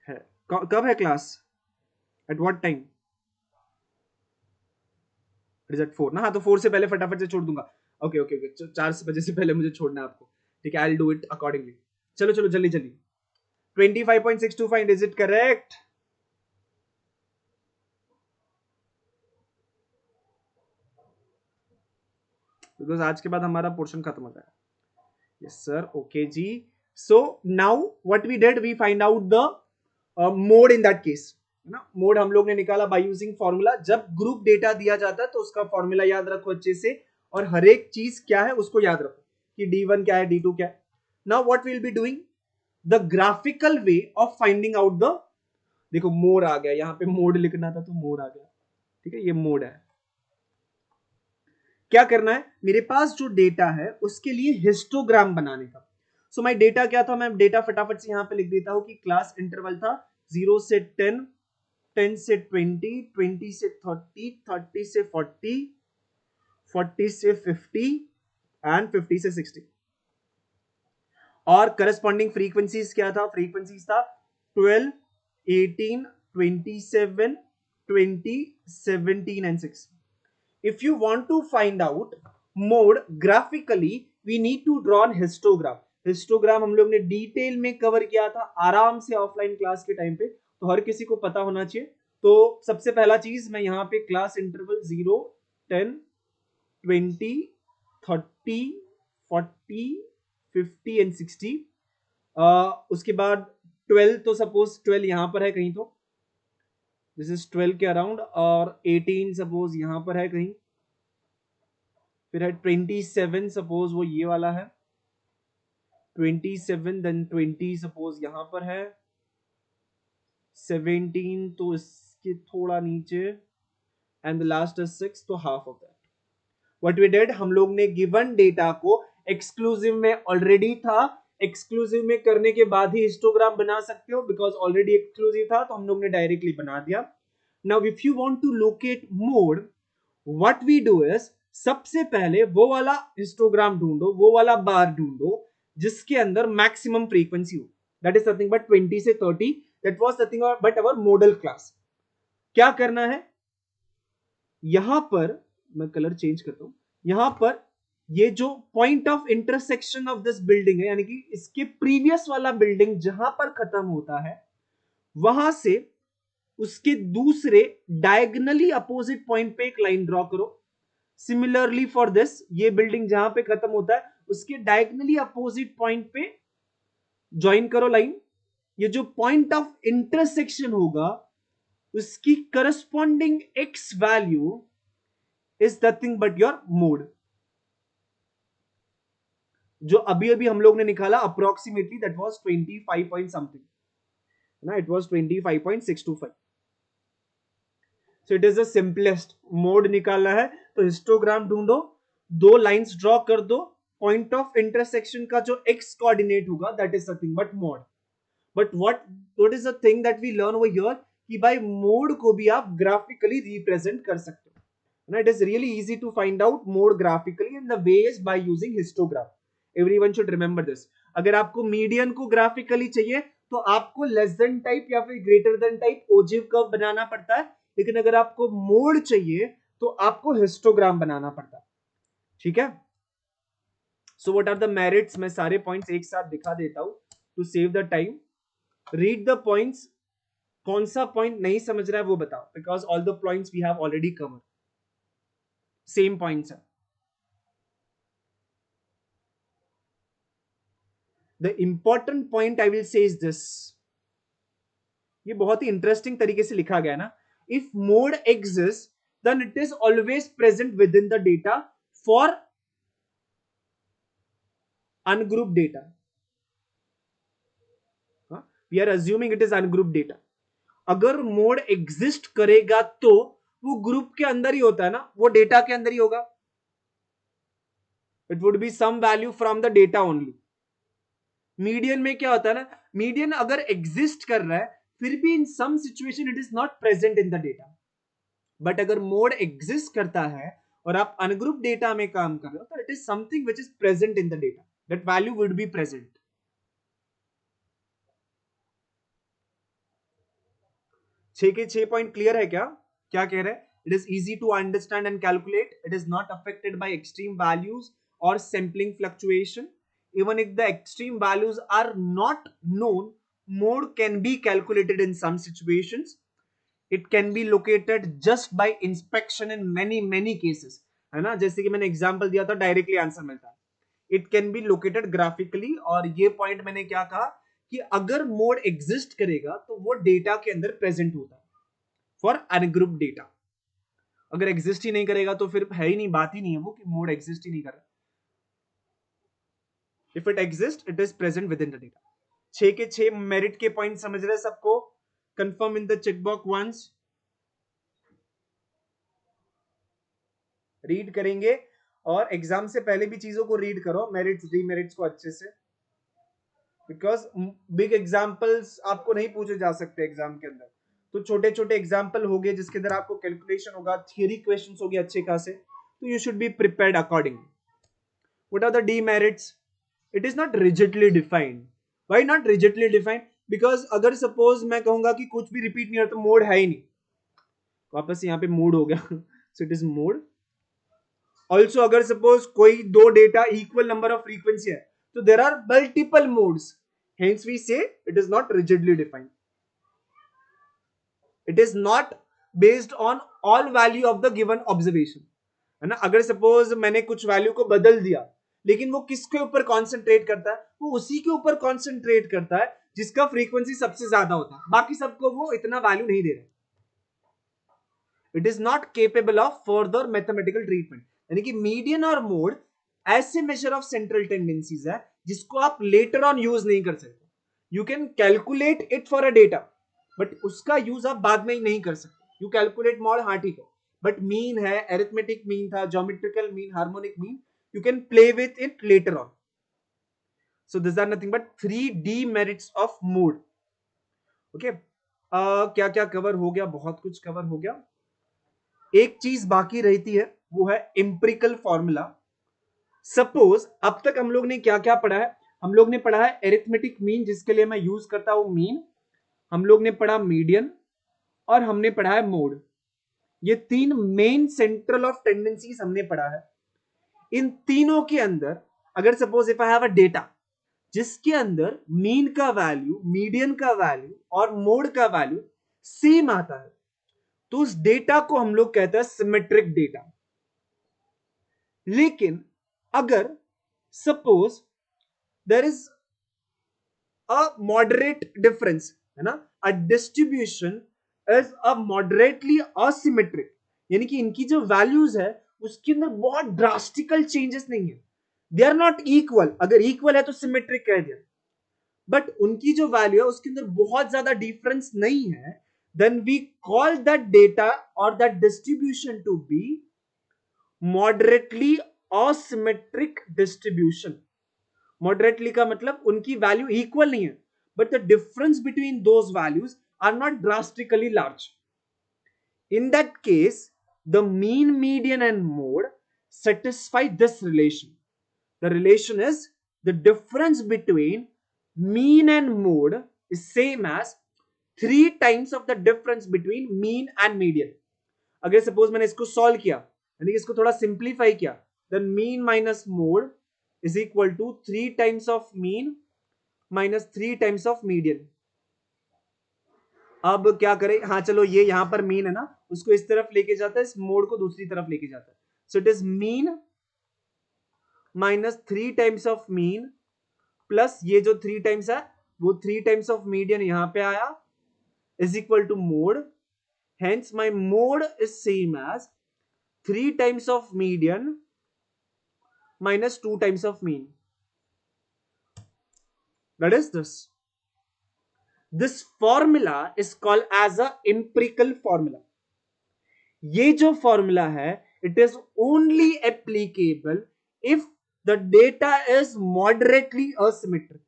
है कब है class? At what time? It is at 4 ना? हाँ, तो 4 से पहले फटाफट से छोड़ दूंगा। ओके ओके ओके, 4 बजे से पहले मुझे छोड़ना है आपको, ठीक है? आई विल डू इट अकॉर्डिंगली। चलो चलो जल्दी जल्दी। 25.625, इज इट करेक्ट? बिकॉज आज के बाद हमारा पोर्शन खत्म हो जाएगा। यस सर, ओके जी। So now what we did, we find out the mode in that case, है ना? मोड हम लोग ने निकाला बाय यूजिंग फॉर्मूला। जब ग्रुप डेटा दिया जाता है तो उसका फॉर्मूला याद रखो अच्छे से, और हर एक चीज क्या है उसको याद रखो कि D1 क्या है, D2 क्या है। Now what we will be doing the graphical way of finding out the, देखो मोड आ गया, यहाँ पे मोड लिखना था तो मोड आ गया, ठीक है? ये मोड है। क्या करना है, मेरे पास जो डेटा है उसके लिए हिस्टोग्राम बनाने का। सो माय डेटा क्या था, मैं डेटा फटाफट से यहां पे लिख देता हूं कि क्लास इंटरवल था 0 से 10, 10 से 20, 20 से 30, 30 से 40, 40 से 50 एंड 50 से 60। और करस्पॉन्डिंग फ्रीक्वेंसीज क्या था? फ्रीक्वेंसीज था 12, 18, 27, 20, 17 and 6। If you want to find out mode graphically, we need to draw an histogram. Histogram हम लोग ने डिटेल में कवर किया था आराम से ऑफलाइन क्लास के टाइम पे, तो हर किसी को पता होना चाहिए। तो सबसे पहला चीज मैं यहाँ पे क्लास इंटरवल 0, 10, 20, 30, 40, 50 एंड 60। उसके बाद 12, तो सपोज 12 यहां पर है कहीं, तो दिस इज 12 के अराउंड, और 18 सपोज यहां पर है कहीं, फिर है 27, सपोज वो ये वाला है 27, देन 20 सपोज यहां पर है, 17 तो इसके थोड़ा नीचे, एंड द लास्ट इज 6, तो half of that. What we did, हम लोग ने गिवन डेटा को एक्सक्लूसिव में ऑलरेडी था, एक्सक्लूसिव में करने के बाद ही हिस्टोग्राम बना सकते हो, बिकॉज ऑलरेडी एक्सक्लूसिव था तो हम लोग ने डायरेक्टली बना दिया। Now if you want to locate mode, what we do is, सबसे पहले वो वाला हिस्टोग्राम ढूंढो, वो वाला बार ढूंढो जिसके अंदर मैक्सिमम फ्रीक्वेंसी हो। दैट इज नथिंग बट 20 से 30, that was nothing but our model class. क्या करना है, यहां पर मैं कलर चेंज करता हूं, यहां पर ये जो point of intersection of this building है, यानी कि इसके प्रीवियस वाला बिल्डिंग जहां पर खत्म होता है, वहां से उसके दूसरे डायगनली अपोजिट पॉइंट पे एक लाइन ड्रॉ करो। सिमिलरली फॉर दिस, ये बिल्डिंग जहां पे खत्म होता है उसके डायगनली अपोजिट पॉइंट पे ज्वाइन करो लाइन। ये जो पॉइंट ऑफ इंटरसेक्शन होगा उसकी corresponding X value is nothing but your mode, जो अभी अभी हम लोग ने निकाला approximately, that was 25 point something ना, it was 25.625। So it is the simplest mode निकालना है तो हिस्टोग्राम ढूंढो, दो लाइंस ड्रॉ कर दो, पॉइंट ऑफ इंटरसेक्शन का जो एक्स कोऑर्डिनेट होगा that is nothing but mode. But what is the thing that we learn over here कि भाई मोड को भी आप ग्राफिकली रिप्रेजेंट कर सकते हो. It is really easy to find out mode graphically and the way is by using histogram. Everyone should remember this. अगर आपको मीडियन को ग्राफिकली चाहिए तो आपको लेस देन टाइप या फिर ग्रेटर देन टाइप ओजिव कर्व बनाना पड़ता है, लेकिन अगर आपको मोड चाहिए तो आपको हिस्टोग्राम बनाना पड़ता है. ठीक है. So what are the merits, मैं सारे पॉइंट्स एक साथ दिखा देता हूं to save the time. Read the points. कौन सा पॉइंट नहीं समझ रहा है वो बताओ, because all the points we have already cover. Same points है. The important point I will say is this. ये बहुत ही इंटरेस्टिंग तरीके से लिखा गया ना. If mode exist then it is always present with in the data for ungroup data. We are assuming it is ungroup data. अगर mode exist करेगा तो वो ग्रुप के अंदर ही होता है ना, वो डेटा के अंदर ही होगा. It would be some value from the data only. Median में क्या होता है ना, मीडियन अगर एग्जिस्ट कर रहा है फिर भी in some situation it is not present in the data. But अगर मोड एग्जिस्ट करता है और आप अनग्रुप डेटा में काम कर रहे हो तो it is something which is present in the data. That value would be present. 6 के 6 पॉइंट क्लियर है क्या? क्या कह रहे हैं? It is easy to understand and calculate. It is not affected by extreme values और sampling fluctuation. Even if the extreme values are not known, mode can be calculated in some situations. It can be located just by inspection in many cases. है ना, जैसे कि मैंने example दिया था directly answer मिलता है. It can be located graphically. और ये पॉइंट मैंने क्या कहा कि अगर मोड एग्जिस्ट करेगा तो वो डेटा के अंदर प्रेजेंट होता है फॉर अनग्रुप डेटा. अगर एग्जिस्ट ही नहीं करेगा तो फिर है ही नहीं, बात ही नहीं है वो कि मोड एग्जिस्ट ही नहीं कर रहा. If it exists, it is present within the data. 6 के 6 मेरिट के पॉइंट समझ रहे सबको? Confirm in the check box once. Read करेंगे और एग्जाम से पहले भी चीजों को रीड करो, मेरिट्स डीमेरिट्स को अच्छे से, बिकॉज बिग एग्जाम्पल्स आपको नहीं पूछे जा सकते एग्जाम के अंदर. तो छोटे छोटे एग्जाम्पल हो गए जिसके अंदर आपको कैलकुलेशन होगा, थियरी क्वेश्चंस हो गए अच्छे खासे, तो you should be prepared according. What are the demerits? It is not rigidly defined. Why not rigidly defined? Because अगर suppose मैं कहूंगा कि कुछ भी repeat नहीं हो तो मोड है ही नहीं, वापस यहाँ पे मोड हो गया. So it is mode. Also अगर suppose कोई दो data equal number of frequency है तो there are multiple modes. Hence we say it is not rigidly defined. It is not based on all value of the given observation. है ना. अगर suppose मैंने कुछ वैल्यू को बदल दिया लेकिन वो किसके ऊपर कॉन्सेंट्रेट करता है? वो उसी के ऊपर कॉन्सेंट्रेट करता है जिसका फ्रीक्वेंसी सबसे ज्यादा होता है, बाकी सबको वो इतना वैल्यू नहीं दे रहा. It is not capable of further mathematical treatment. यानी कि मीडियन और मोड ऐसे मेजर ऑफ सेंट्रल टेंडेंसीज है जिसको आप लेटर ऑन यूज नहीं कर सकते. You can calculate it for a data but उसका यूज आप बाद में ही नहीं कर सकते. यू कैलकुलेट मॉड, हाँ ठीक है, बट मीन है, एरिथमेटिक मीन था, geometrical mean, harmonic mean, you can play with it later on. So these are nothing but 3 demerits of mode. Okay. क्या क्या कवर हो गया? बहुत कुछ कवर हो गया. एक चीज बाकी रहती है वो है एम्पिरिकल फॉर्मूला. सपोज अब तक हम लोग ने क्या क्या पढ़ा है? हम लोग ने पढ़ा है एरिथमेटिक मीन जिसके लिए मैं यूज करता हूं मीन. हम लोग ने पढ़ा मीडियन और हमने पढ़ा है मोड. ये तीन मेन सेंट्रल ऑफ टेंडेंसीज हमने पढ़ा है. इन तीनों के अंदर अगर suppose if I have a data जिसके अंदर मीन का वैल्यू, मीडियन का वैल्यू और मोड का वैल्यू सेम आता है तो उस डेटा को हम लोग कहते हैं सिमेट्रिक डेटा. लेकिन अगर suppose there is a moderate difference, है ना, a distribution is a moderately asymmetric, यानी कि इनकी जो वैल्यूज है उसके अंदर बहुत ड्रास्टिकल चेंजेस नहीं है. They are not equal. अगर इक्वल है तो सिमेट्रिक कह दिया, बट उनकी जो वैल्यू है उसके अंदर बहुत ज्यादा डिफरेंस नहीं है. then we call that data or that distribution to be moderately asymmetric distribution. Moderately का मतलब उनकी वैल्यू इक्वल नहीं है, but the difference between those values are not drastically large. In that case, the mean, median, and mode satisfy this relation. The relation is the difference between mean and mode is same as 3 times of the difference between mean and median. अगर suppose मैंने इसको solve किया, यानी कि इसको थोड़ा simplify किया, then mean minus mode is equal to 3 times of mean minus 3 times of median. अब क्या करें, हाँ चलो ये यहां पर मीन है ना, उसको इस तरफ लेके जाता है, इस मोड को दूसरी तरफ लेके जाता है. So it is mean minus 3 times of mean plus ये जो 3 टाइम्स है वो 3 टाइम्स ऑफ मीडियन यहां पे आया is equal to mode. Hence my mode is same as 3 times of median minus 2 times of mean. That is this. This formula is called as a empirical formula. ये जो formula है it is only applicable if the data is moderately asymmetric.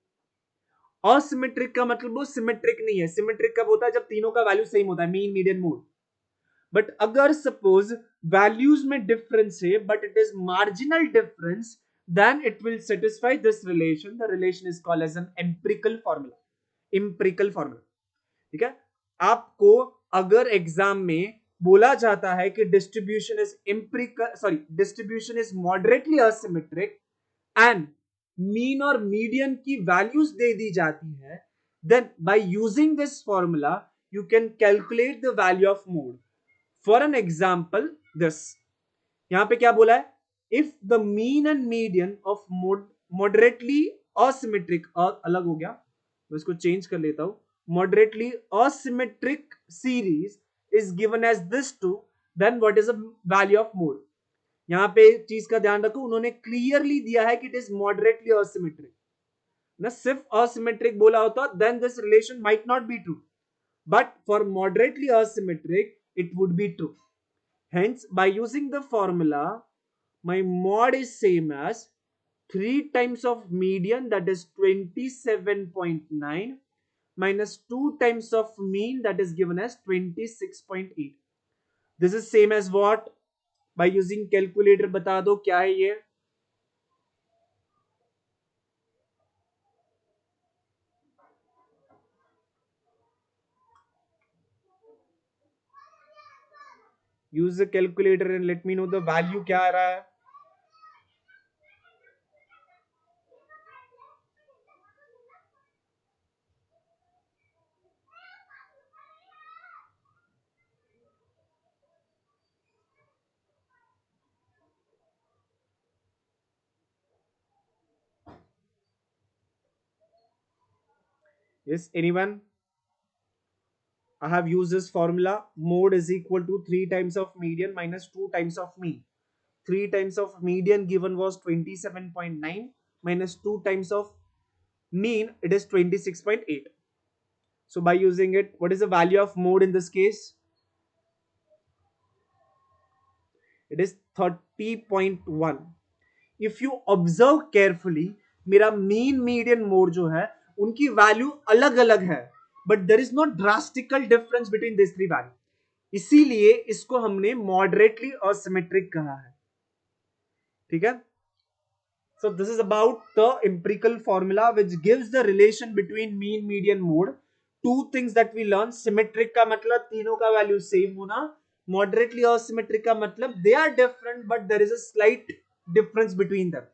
asymmetric का मतलब वो symmetric नहीं है. Symmetric कब होता है, जब तीनों का वैल्यू सेम होता है, मीन मीडियन मोड. बट अगर सपोज वैल्यूज में डिफरेंस है but it is marginal difference, then it will satisfy this relation. The relation is called as an empirical formula. empirical formula. ठीक है. आपको अगर एग्जाम में बोला जाता है कि distribution is empirical, sorry distribution is moderately asymmetric and mean और मीडियन की वैल्यूज दे दी जाती है, then by using this formula you can calculate the value of mode. For an example, this यहां पे क्या बोला है, if the mean and median of moderately asymmetric, अलग हो गया मैं इसको चेंज कर लेता हूं, moderately asymmetric series is given as this two, then what is the value of mode. यहां पे चीज का ध्यान रखो, उन्होंने क्लियरली दिया है कि इट इज मॉडरेटली असिमेट्रिक ना, सिर्फ असिमेट्रिक बोला होता then this relation might not be true, but for moderately asymmetric it would be true. Hence by using the formula my mod is same as 3 times of median, that is 27.9 minus 2 times of mean, that is given as 26.8. this is same as what, by using calculator बता दो क्या है ये. use the calculator and let me know the value क्या आ रहा है. Yes, anyone? I have used this formula. Mode is equal to 3 times of median minus 2 times of mean. 3 times of median given was 27.9 minus 2 times of mean, it is 26.8. So by using it, what is the value of mode in this case? It is 30.1. If you observe carefully, मेरा mean median mode जो है उनकी value अलग अलग है, but there is not drastical difference between this three value, इसीलिए इसको हमने मॉडरेटली असिमेट्रिक कहा है. ठीक है. So this is about the empirical formula which gives the relation between mean, median, mode. Two things that we learn. Symmetric का मतलब तीनों का वैल्यू सेम होना. Moderately asymmetric का मतलब they are different but there is a slight difference between them.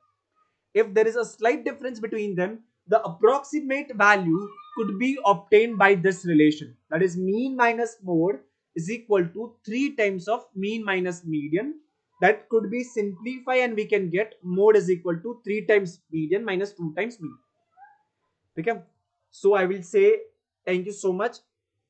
If there is a slight difference between them, the approximate value could be obtained by this relation. That is mean minus mode is equal to 3 times of mean minus median. That could be simplified and we can get mode is equal to 3 times median minus 2 times mean. ठीक है. So I will say thank you so much.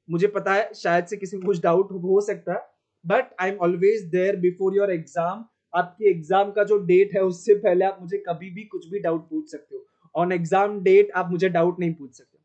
मुझे पता है शायद से किसी को कुछ डाउट हो सकता है, but I am always there before your exam. आपकी एग्जाम का जो डेट है उससे पहले आप मुझे कभी भी कुछ भी डाउट पूछ सकते हो. ऑन एग्जाम डेट आप मुझे डाउट नहीं पूछ सकते.